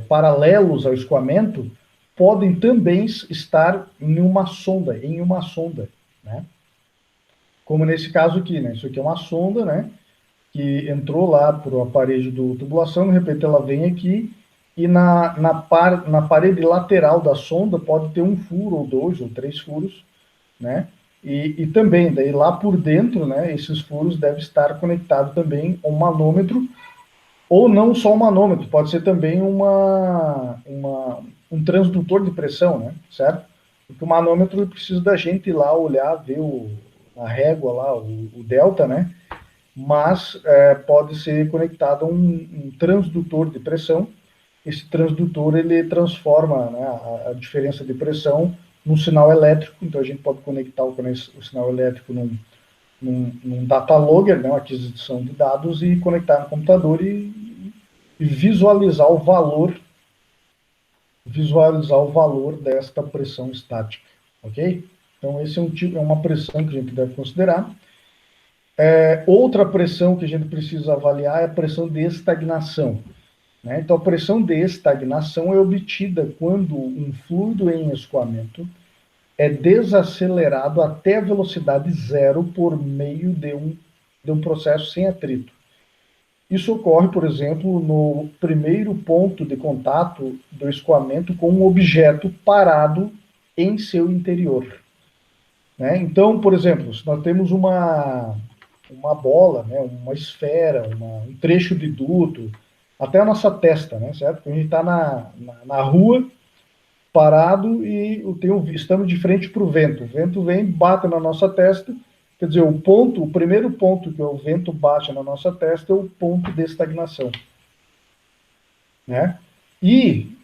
paralelos ao escoamento podem também estar em uma sonda, né? Como nesse caso aqui, né? Isso aqui é uma sonda, né? Que entrou lá para o aparelho do tubulação, de repente ela vem aqui e na parede lateral da sonda pode ter um furo, ou 2, ou 3 furos, né? E também, daí lá por dentro, né, esses furos devem estar conectados também a um manômetro, ou não só um manômetro, pode ser também um transdutor de pressão, né, certo? Porque o manômetro precisa da gente ir lá olhar, ver a régua lá, o delta, né? Mas pode ser conectado a um transdutor de pressão. Esse transdutor ele transforma, né, a diferença de pressão num sinal elétrico, então a gente pode conectar o sinal elétrico num data logger, né, uma aquisição de dados, e conectar no computador e visualizar o valor desta pressão estática, ok? Então esse é uma pressão que a gente deve considerar. Outra pressão que a gente precisa avaliar é a pressão de estagnação. Né? Então, a pressão de estagnação é obtida quando um fluido em escoamento é desacelerado até a velocidade zero por meio de um processo sem atrito. Isso ocorre, por exemplo, no primeiro ponto de contato do escoamento com um objeto parado em seu interior. Né? Então, por exemplo, se nós temos uma bola, né, uma esfera, um trecho de duto, até a nossa testa, né, certo? A gente está na rua, parado, e estamos de frente para o vento. O vento vem, bate na nossa testa, quer dizer, o primeiro ponto que o vento bate na nossa testa é o ponto de estagnação. Né? E,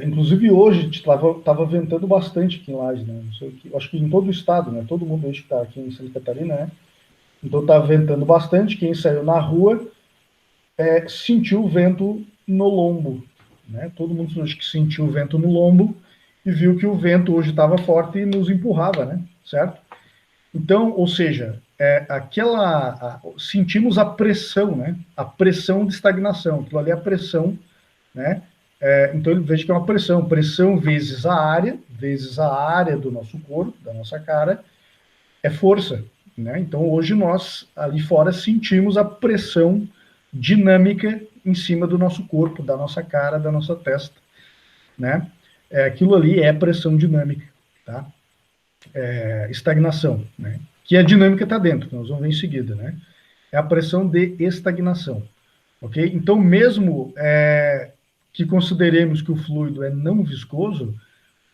inclusive hoje, estava ventando bastante aqui em Lages, né? Não sei, acho que em todo o estado, né? Todo mundo hoje que está aqui em Santa Catarina, né? Então estava ventando bastante, quem saiu na rua sentiu o vento no lombo. Né? Todo mundo hoje que sentiu o vento no lombo e viu que o vento hoje estava forte e nos empurrava, né? Certo? Então, ou seja, sentimos a pressão, né? A pressão de estagnação, aquilo ali é a pressão, né? Então ele veja que é uma pressão vezes a área do nosso corpo, da nossa cara, é força. Né? Então, hoje nós, ali fora, sentimos a pressão dinâmica em cima do nosso corpo, da nossa cara, da nossa testa. Né? Aquilo ali é pressão dinâmica. Tá? Estagnação. Né? Que a dinâmica está dentro, nós vamos ver em seguida. Né? É a pressão de estagnação. Okay? Então, mesmo que consideremos que o fluido é não viscoso,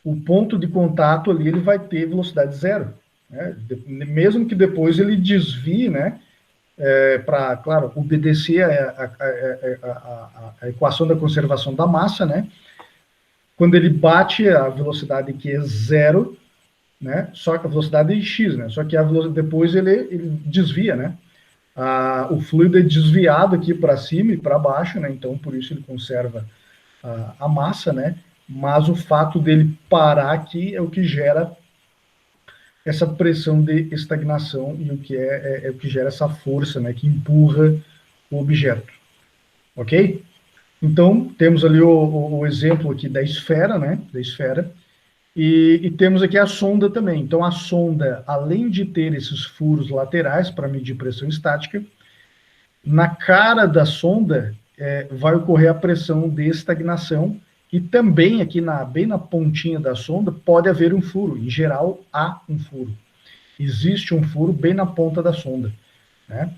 o ponto de contato ali ele vai ter velocidade zero. Né? Mesmo que depois ele desvie, né, para, claro, obedecer a equação da conservação da massa, né? Quando ele bate a velocidade que é zero, né? Só que a velocidade é x, né? Só que depois ele desvia, né? O fluido é desviado aqui para cima e para baixo, né? Então por isso ele conserva a massa, né? Mas o fato dele parar aqui é o que gera essa pressão de estagnação e o que é o que gera essa força, né, que empurra o objeto, ok? Então, temos ali o exemplo aqui da esfera, né, da esfera, e temos aqui a sonda também. Então, a sonda, além de ter esses furos laterais para medir pressão estática, na cara da sonda vai ocorrer a pressão de estagnação e também aqui bem na pontinha da sonda pode haver um furo. Em geral, há um furo. Existe um furo bem na ponta da sonda, né?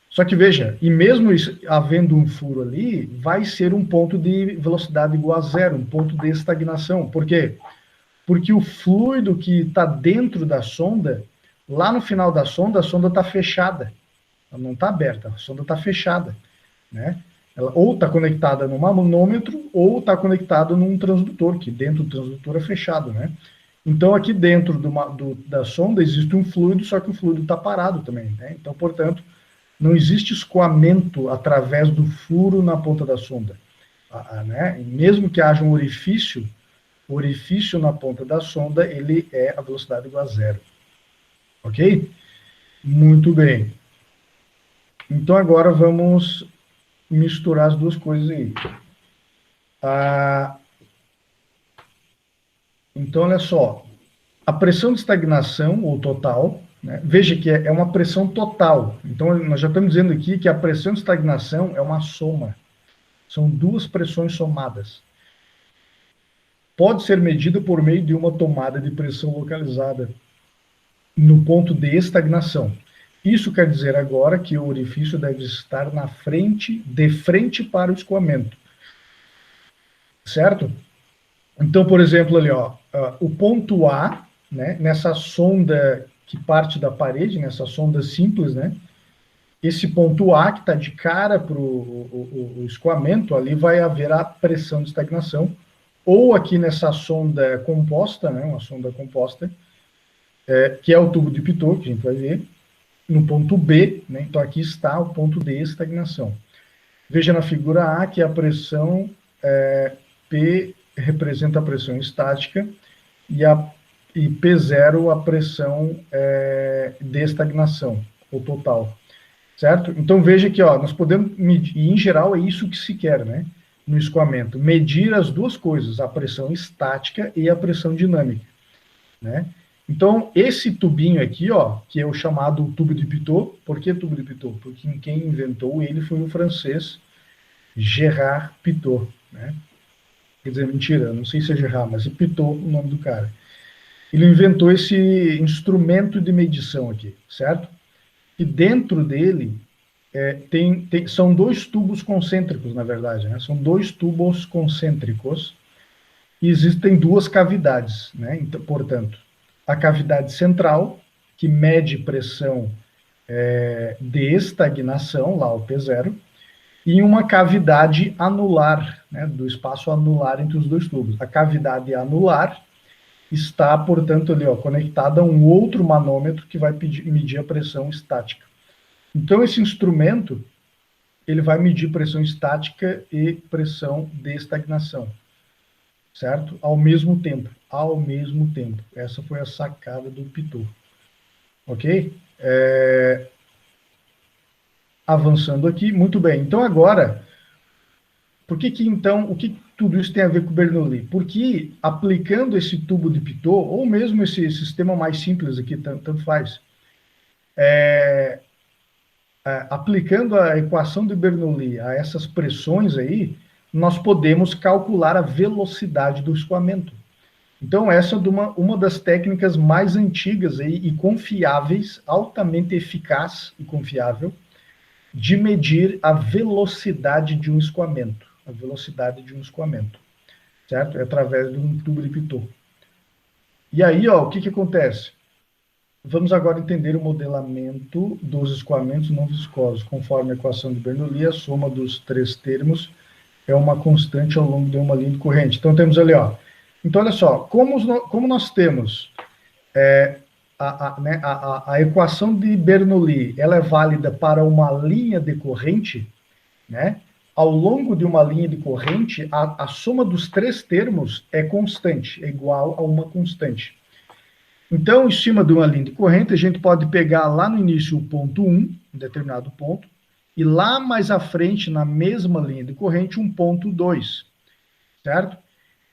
Só que veja, e mesmo isso, havendo um furo ali, vai ser um ponto de velocidade igual a zero, um ponto de estagnação. Por quê? Porque o fluido que está dentro da sonda, lá no final da sonda, a sonda está fechada. Ela não está aberta, a sonda está fechada, né? Ela ou está conectada num manômetro ou está conectada num transdutor, que dentro do transdutor é fechado, né? Então, aqui dentro da sonda existe um fluido, só que o fluido está parado também, né? Então, portanto, não existe escoamento através do furo na ponta da sonda, né? E mesmo que haja um orifício, o orifício na ponta da sonda, ele é a velocidade igual a zero. Ok? Muito bem. Então, agora vamos misturar as duas coisas aí. Então, olha só. A pressão de estagnação, ou total, né? Veja que é uma pressão total. Então, nós já estamos dizendo aqui que a pressão de estagnação é uma soma. São duas pressões somadas. Pode ser medida por meio de uma tomada de pressão localizada no ponto de estagnação. Isso quer dizer agora que o orifício deve estar de frente para o escoamento. Certo? Então, por exemplo, ali, ó, o ponto A, né, nessa sonda que parte da parede, nessa sonda simples, né, esse ponto A, que está de cara para o escoamento, ali vai haver a pressão de estagnação, ou aqui nessa sonda composta, né, uma sonda composta, que é o tubo de Pitot, que a gente vai ver, no ponto B, né, então aqui está o ponto de estagnação. Veja na figura A que a pressão P representa a pressão estática e P0 a pressão de estagnação, ou total. Certo? Então veja que nós podemos medir, e em geral é isso que se quer, né? No escoamento, medir as duas coisas, a pressão estática e a pressão dinâmica, né? Então, esse tubinho aqui, que é o chamado tubo de Pitot. Por que tubo de Pitot? Porque quem inventou ele foi o francês Gérard Pitot, né? Quer dizer, mentira, não sei se é Gérard, mas é Pitot o nome do cara. Ele inventou esse instrumento de medição aqui, certo? E dentro dele são dois tubos concêntricos, na verdade, né? São dois tubos concêntricos e existem duas cavidades, né? Então, portanto, a cavidade central, que mede pressão de estagnação, lá o P0, e uma cavidade anular, né, do espaço anular entre os dois tubos. A cavidade anular está, portanto, ali, conectada a um outro manômetro que vai medir a pressão estática. Então, esse instrumento, ele vai medir pressão estática e pressão de estagnação, certo? Ao mesmo tempo. Essa foi a sacada do Pitot. Ok? Avançando aqui, muito bem. Então, agora, o que tudo isso tem a ver com o Bernoulli? Porque aplicando esse tubo de Pitot, ou mesmo esse sistema mais simples aqui, tanto faz, aplicando a equação de Bernoulli a essas pressões aí, nós podemos calcular a velocidade do escoamento. Então, essa é uma das técnicas mais antigas aí, e confiáveis, altamente eficaz e confiável, de medir a velocidade de um escoamento. A velocidade de um escoamento, certo? É através de um tubo de Pitot. E aí, o que acontece? Vamos agora entender o modelamento dos escoamentos não viscosos. Conforme a equação de Bernoulli, a soma dos três termos é uma constante ao longo de uma linha de corrente. Então, temos ali, Então, olha só, como nós temos a equação de Bernoulli, ela é válida para uma linha de corrente, né? Ao longo de uma linha de corrente, a soma dos três termos é constante, é igual a uma constante. Então, em cima de uma linha de corrente, a gente pode pegar lá no início o ponto 1, um determinado ponto, e lá mais à frente, na mesma linha de corrente, um ponto 2, certo?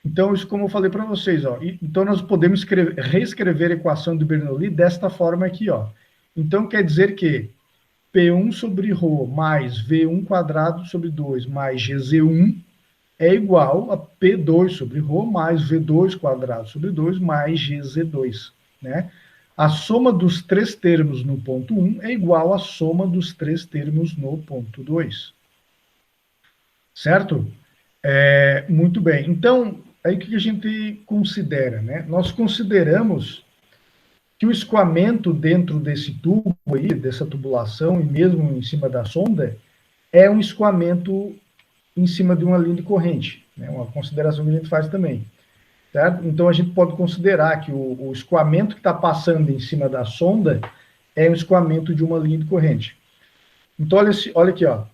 Então, isso como eu falei para vocês, ó. Então, nós podemos reescrever a equação de Bernoulli desta forma aqui, ó. Então, quer dizer que P1 sobre ρ mais V1 quadrado sobre 2 mais GZ1 é igual a P2 sobre ρ mais V2 quadrado sobre 2 mais GZ2, né? A soma dos três termos no ponto 1 é igual à soma dos três termos no ponto 2. Certo? Muito bem. Então, aí o que a gente considera, né? Nós consideramos que o escoamento dentro desse tubo aí, dessa tubulação, e mesmo em cima da sonda, é um escoamento em cima de uma linha de corrente, né? Uma consideração que a gente faz também, certo? Então, a gente pode considerar que o escoamento que está passando em cima da sonda é um escoamento de uma linha de corrente. Então, olha aqui, ó.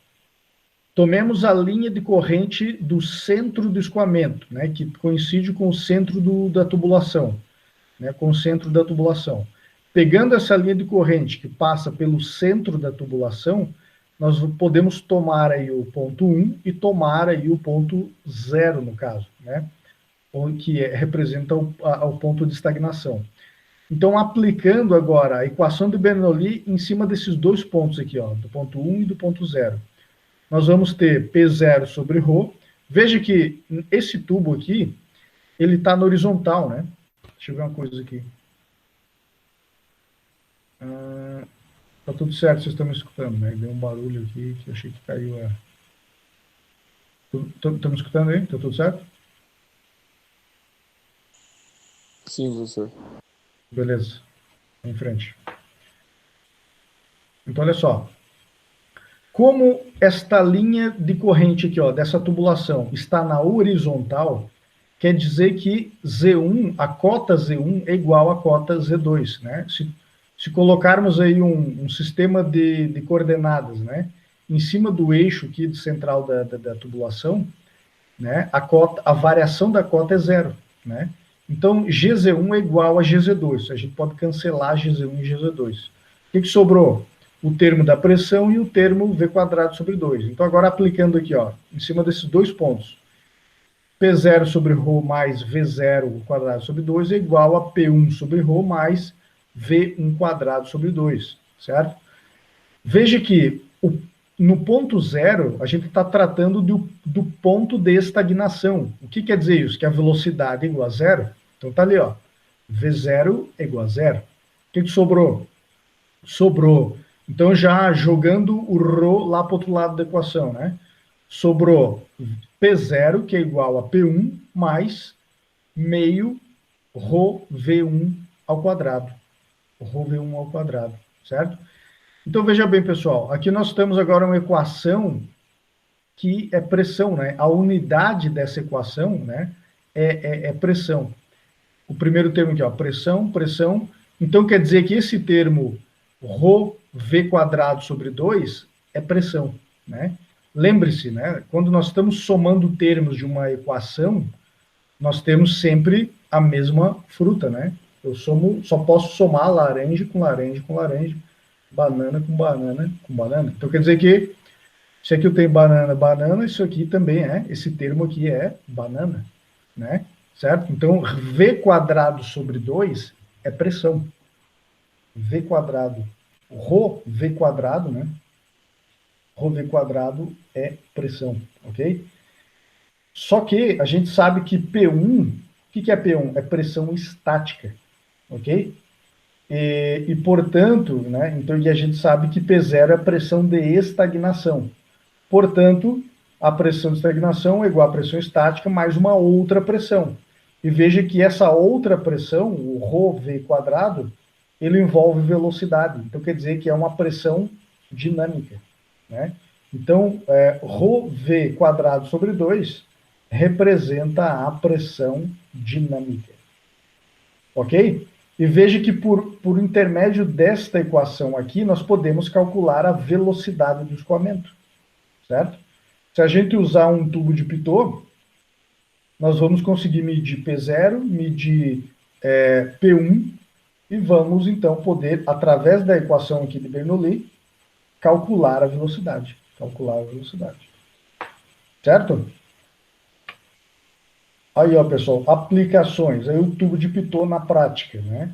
Tomemos a linha de corrente do centro do escoamento, né, que coincide com o centro da tubulação, né, com o centro da tubulação. Pegando essa linha de corrente que passa pelo centro da tubulação, nós podemos tomar aí o ponto 1 e tomar aí o ponto 0, no caso, né, que representa o ponto de estagnação. Então, aplicando agora a equação de Bernoulli em cima desses dois pontos aqui, ó, do ponto 1 e do ponto 0. Nós vamos ter P0 sobre ρ. Veja que esse tubo aqui, ele está na horizontal, né? Deixa eu ver uma coisa aqui. Tá tudo certo, vocês estão me escutando, né? Deu um barulho aqui que eu achei que caiu a... Estão me escutando aí? Tá tudo certo? Sim, professor. Beleza. Em frente. Então, olha só. Como esta linha de corrente aqui, ó, dessa tubulação, está na horizontal, quer dizer que Z1, a cota Z1 é igual à cota Z2, né? Se colocarmos aí um sistema de coordenadas, né, em cima do eixo aqui central da tubulação, né, a variação da cota é zero, né? Então, GZ1 é igual a GZ2. A gente pode cancelar GZ1 e GZ2. O que sobrou? O termo da pressão e o termo V quadrado sobre 2. Então, agora aplicando aqui, ó, em cima desses dois pontos, P0 sobre ρ mais V0 quadrado sobre 2 é igual a P1 sobre ρ mais V1 quadrado sobre 2, certo? Veja que no ponto 0, a gente está tratando do ponto de estagnação. O que quer dizer isso? Que a velocidade é igual a zero. Então, tá ali, ó, V0 é igual a zero. O que sobrou? Sobrou. Então, já jogando o ρ lá para o outro lado da equação, né? Sobrou P0, que é igual a P1, mais meio ρV1 ao quadrado. ρV1 ao quadrado, certo? Então, veja bem, pessoal. Aqui nós temos agora uma equação que é pressão, né? A unidade dessa equação, né, é pressão. O primeiro termo aqui, ó, pressão, pressão. Então, quer dizer que esse termo ρV quadrado sobre 2 é pressão, né? Lembre-se, né? Quando nós estamos somando termos de uma equação, nós temos sempre a mesma fruta, né? Eu só posso somar laranja com laranja com laranja, banana com banana com banana. Então, quer dizer que se aqui eu tenho banana, banana, isso aqui também esse termo aqui é banana, né? Certo? Então, V quadrado sobre 2 é pressão. V quadrado, ρV quadrado, né? ρV quadrado é pressão, ok? Só que a gente sabe que P1, o que é P1? É pressão estática, ok? E portanto, né, então, e a gente sabe que P0 é a pressão de estagnação. Portanto, a pressão de estagnação é igual à pressão estática mais uma outra pressão. E veja que essa outra pressão, o ρV quadrado, ele envolve velocidade. Então, quer dizer que é uma pressão dinâmica, né? Então, ρV quadrado sobre 2 representa a pressão dinâmica. Ok? E veja que por intermédio desta equação aqui, nós podemos calcular a velocidade do escoamento, certo? Se a gente usar um tubo de Pitot, nós vamos conseguir medir P0, medir P1 e vamos então poder, através da equação aqui de Bernoulli, calcular a velocidade. Calcular a velocidade. Certo? Aí, ó, pessoal, aplicações. Aí o tubo de Pitot na prática, né?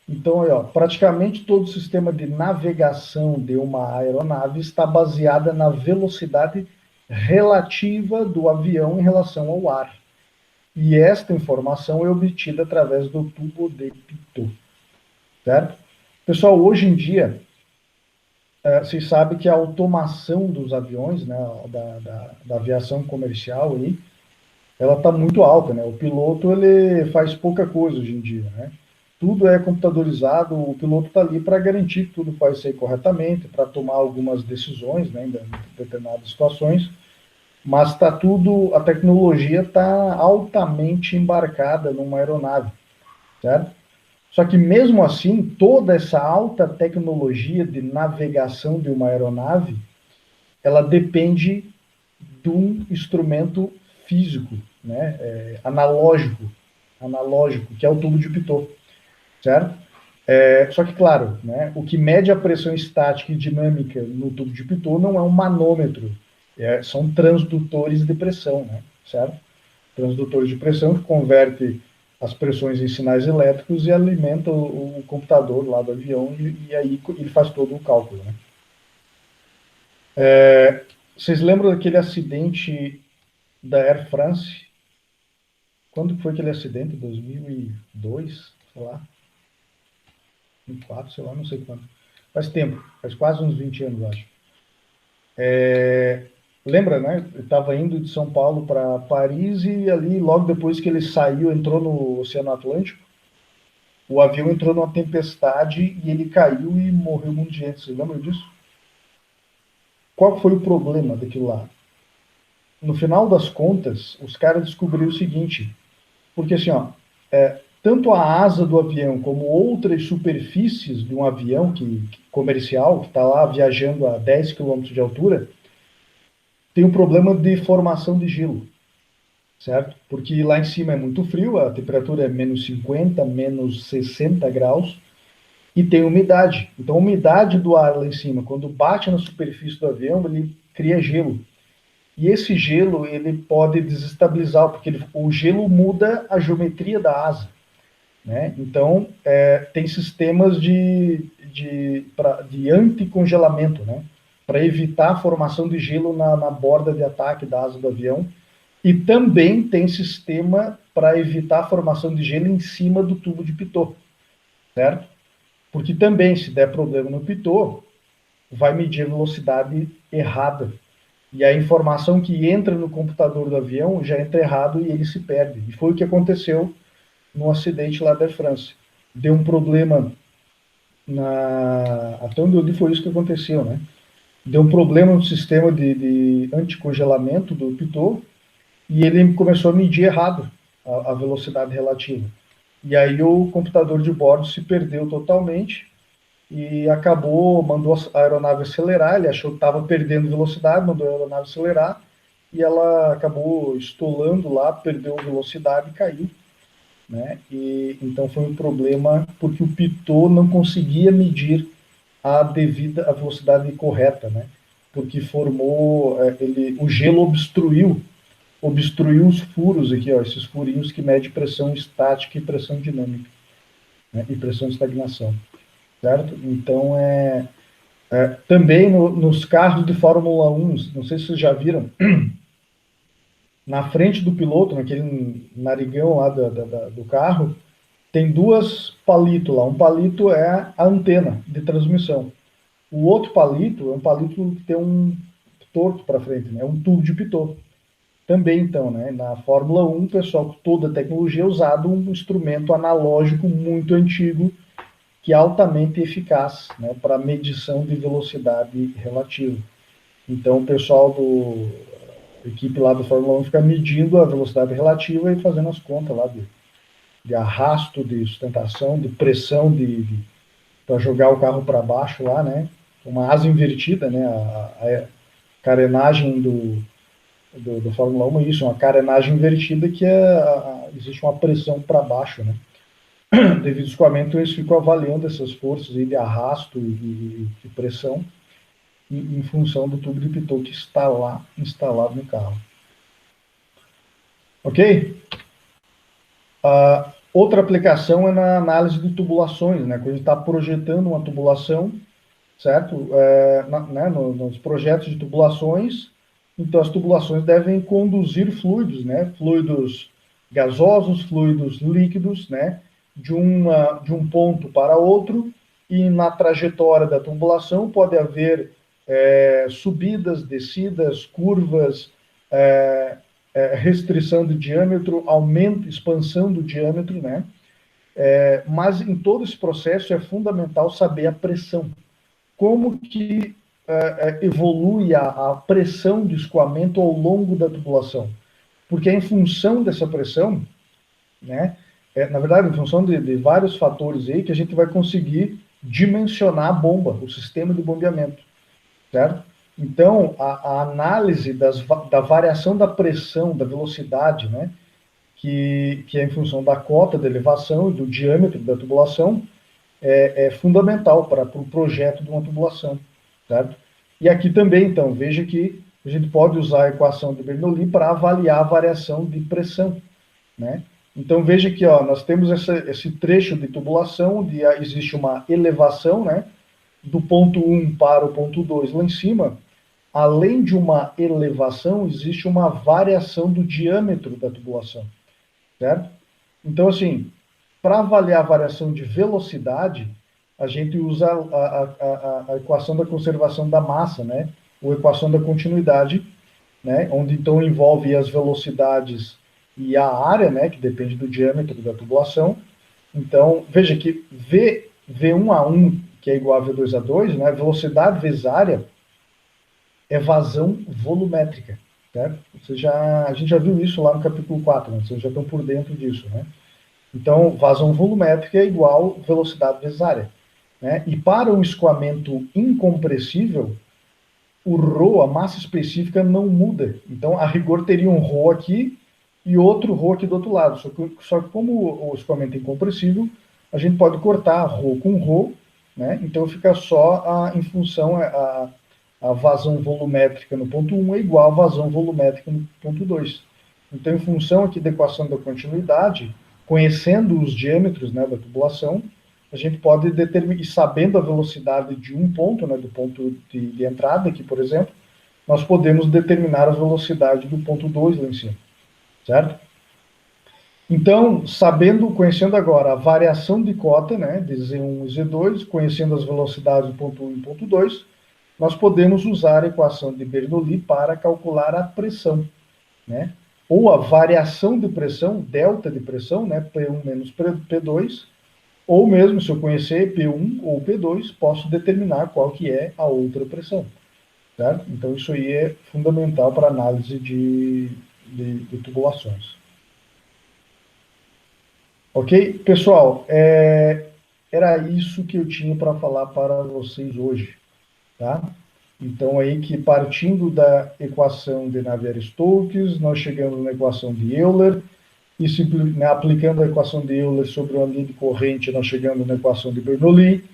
Então, aí, ó, praticamente todo o sistema de navegação de uma aeronave está baseada na velocidade relativa do avião em relação ao ar. E esta informação é obtida através do tubo de Pitot, certo? Pessoal, hoje em dia, vocês sabem que a automação dos aviões, né, da aviação comercial aí, ela está muito alta, né? O piloto ele faz pouca coisa hoje em dia, né? Tudo é computadorizado, o piloto está ali para garantir que tudo vai ser corretamente, para tomar algumas decisões, né, em determinadas situações, mas está tudo, a tecnologia está altamente embarcada numa aeronave, certo? Só que mesmo assim, toda essa alta tecnologia de navegação de uma aeronave, ela depende de um instrumento físico, né, analógico, que é o tubo de Pitot, certo? Só que, claro, né, o que mede a pressão estática e dinâmica no tubo de Pitot não é um manômetro, são transdutores de pressão, né, certo? Transdutores de pressão que converte as pressões em sinais elétricos e alimenta o computador lá do avião e aí ele faz todo o cálculo, né? Vocês lembram daquele acidente da Air France? Quando foi aquele acidente? 2002, sei lá, 2004, sei lá, não sei quando. Faz tempo, faz quase uns 20 anos, acho. Lembra, né? Eu estava indo de São Paulo para Paris e ali, logo depois que ele saiu, entrou no Oceano Atlântico, o avião entrou numa tempestade e ele caiu e morreu um monte de gente. Você lembra disso? Qual foi o problema daquilo lá? No final das contas, os caras descobriram o seguinte, porque assim, ó, tanto a asa do avião como outras superfícies de um avião comercial, que está lá viajando a 10 quilômetros de altura, tem um problema de formação de gelo, certo? Porque lá em cima é muito frio, a temperatura é menos 50, menos 60 graus, e tem umidade. Então, a umidade do ar lá em cima, quando bate na superfície do avião, ele cria gelo. E esse gelo, ele pode desestabilizar, porque o gelo muda a geometria da asa, né? Então, tem sistemas de anticongelamento, né? Para evitar a formação de gelo na borda de ataque da asa do avião. E também tem sistema para evitar a formação de gelo em cima do tubo de Pitot, certo? Porque também, se der problema no Pitot, vai medir a velocidade errada. E a informação que entra no computador do avião já entra errado e ele se perde. E foi o que aconteceu no acidente lá da França. Deu um problema até onde eu li foi isso que aconteceu, né? Deu um problema no sistema de anticongelamento do Pitot e ele começou a medir errado a velocidade relativa. E aí o computador de bordo se perdeu totalmente e mandou a aeronave acelerar, ele achou que estava perdendo velocidade, mandou a aeronave acelerar e ela acabou estolando lá, perdeu velocidade e caiu, né? E então foi um problema porque o Pitot não conseguia medir a velocidade correta, né? Porque o gelo obstruiu os furos aqui, ó, esses furinhos que medem pressão estática e pressão dinâmica, né? E pressão de estagnação, certo? Então também nos carros de Fórmula 1, não sei se vocês já viram, na frente do piloto, naquele narigão lá do carro, tem duas palitos lá. Um palito é a antena de transmissão. O outro palito é um palito que tem um torto para frente, né? É um tubo de Pitot. Também, então, né, na Fórmula 1, pessoal, com toda a tecnologia é usado um instrumento analógico muito antigo, que é altamente eficaz, né, para medição de velocidade relativa. Então, o pessoal da equipe lá do Fórmula 1 fica medindo a velocidade relativa e fazendo as contas lá de arrasto, de sustentação, de pressão para jogar o carro para baixo lá, né? Uma asa invertida, né? A carenagem do Fórmula 1 é isso, uma carenagem invertida que existe uma pressão para baixo, né? devido ao escoamento, eles ficam avaliando essas forças aí de arrasto e de pressão em função do tubo de pitot que está lá instalado no carro. Ok? Outra aplicação é na análise de tubulações, né? Quando a gente está projetando uma tubulação, certo? Nos projetos de tubulações, então as tubulações devem conduzir fluidos, né? Fluidos gasosos, fluidos líquidos, né? De um ponto para outro, e na trajetória da tubulação pode haver subidas, descidas, curvas, restrição do diâmetro, aumento, expansão do diâmetro, né? Mas em todo esse processo é fundamental saber a pressão. Como que evolui a pressão de escoamento ao longo da tubulação? Porque é em função dessa pressão, né? Na verdade, em função de vários fatores aí, que a gente vai conseguir dimensionar a bomba, o sistema de bombeamento, certo? Então, a análise da variação da pressão, da velocidade, né? Que é em função da cota de elevação e do diâmetro da tubulação, é fundamental para o projeto de uma tubulação, certo? E aqui também, então, veja que a gente pode usar a equação de Bernoulli para avaliar a variação de pressão, né? Então, veja que nós temos esse trecho de tubulação, onde existe uma elevação, né? Do ponto 1 para o ponto 2 lá em cima. Além de uma elevação, existe uma variação do diâmetro da tubulação, certo? Então, assim, para avaliar a variação de velocidade, a gente usa a equação da conservação da massa, né? Ou equação da continuidade, né? Onde então envolve as velocidades e a área, né? Que depende do diâmetro da tubulação. Então, veja que V1A1, que é igual a V2A2, né? Velocidade vezes área é vazão volumétrica, certo? A gente já viu isso lá no capítulo 4, né? Vocês já estão por dentro disso, né? Então, vazão volumétrica é igual velocidade vezes área, né? E para um escoamento incompressível, o ρ, a massa específica, não muda. Então, a rigor teria um ρ aqui e outro ρ aqui do outro lado. Só que como o escoamento é incompressível, a gente pode cortar ρ com ρ, né? Então, fica só em função a vazão volumétrica no ponto 1 é igual a vazão volumétrica no ponto 2. Então, em função aqui da equação da continuidade, conhecendo os diâmetros, né, da tubulação, a gente pode determinar, e sabendo a velocidade de um ponto, né, do ponto de entrada aqui, por exemplo, nós podemos determinar a velocidade do ponto 2 lá em cima, certo? Então, conhecendo agora a variação de cota, né, de Z1 e Z2, conhecendo as velocidades do ponto 1 e ponto 2, nós podemos usar a equação de Bernoulli para calcular a pressão, né? Ou a variação de pressão, delta de pressão, né? P1 menos P2, ou mesmo, se eu conhecer P1 ou P2, posso determinar qual que é a outra pressão, certo? Então, isso aí é fundamental para análise de tubulações. Ok? Pessoal, era isso que eu tinha para falar para vocês hoje. Tá? Então, aí que partindo da equação de Navier-Stokes, nós chegamos na equação de Euler, e aplicando a equação de Euler sobre o linha de corrente, nós chegamos na equação de Bernoulli,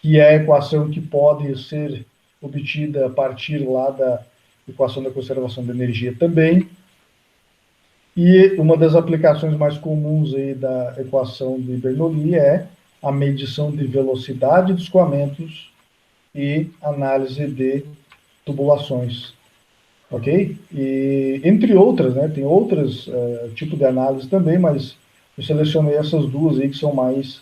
que é a equação que pode ser obtida a partir lá da equação da conservação da energia também. E uma das aplicações mais comuns aí da equação de Bernoulli é a medição de velocidade de escoamentos e análise de tubulações, ok? E entre outras, né, tem outros tipos de análise também, mas eu selecionei essas duas aí que são mais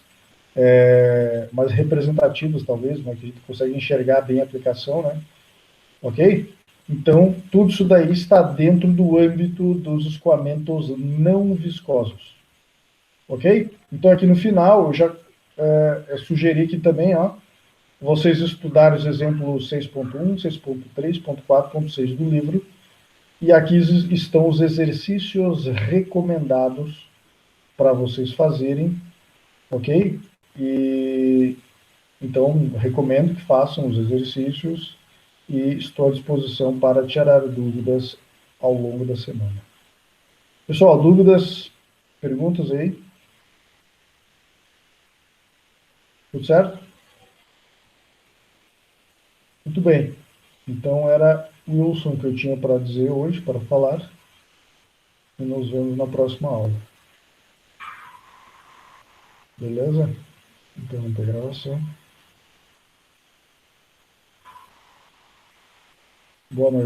representativas, talvez, né, que a gente consegue enxergar bem a aplicação, né? Ok? Então, tudo isso daí está dentro do âmbito dos escoamentos não viscosos, ok? Então, aqui no final, eu já sugeri aqui também, vocês estudarem os exemplos 6.1, 6.3, 4.6 do livro, e aqui estão os exercícios recomendados para vocês fazerem, ok? E então, recomendo que façam os exercícios e estou à disposição para tirar dúvidas ao longo da semana. Pessoal, dúvidas, perguntas aí? Tudo certo? Muito bem. Então era Wilson que eu tinha para dizer hoje, para falar. E nos vemos na próxima aula. Beleza? Interromper a gravação. Boa noite.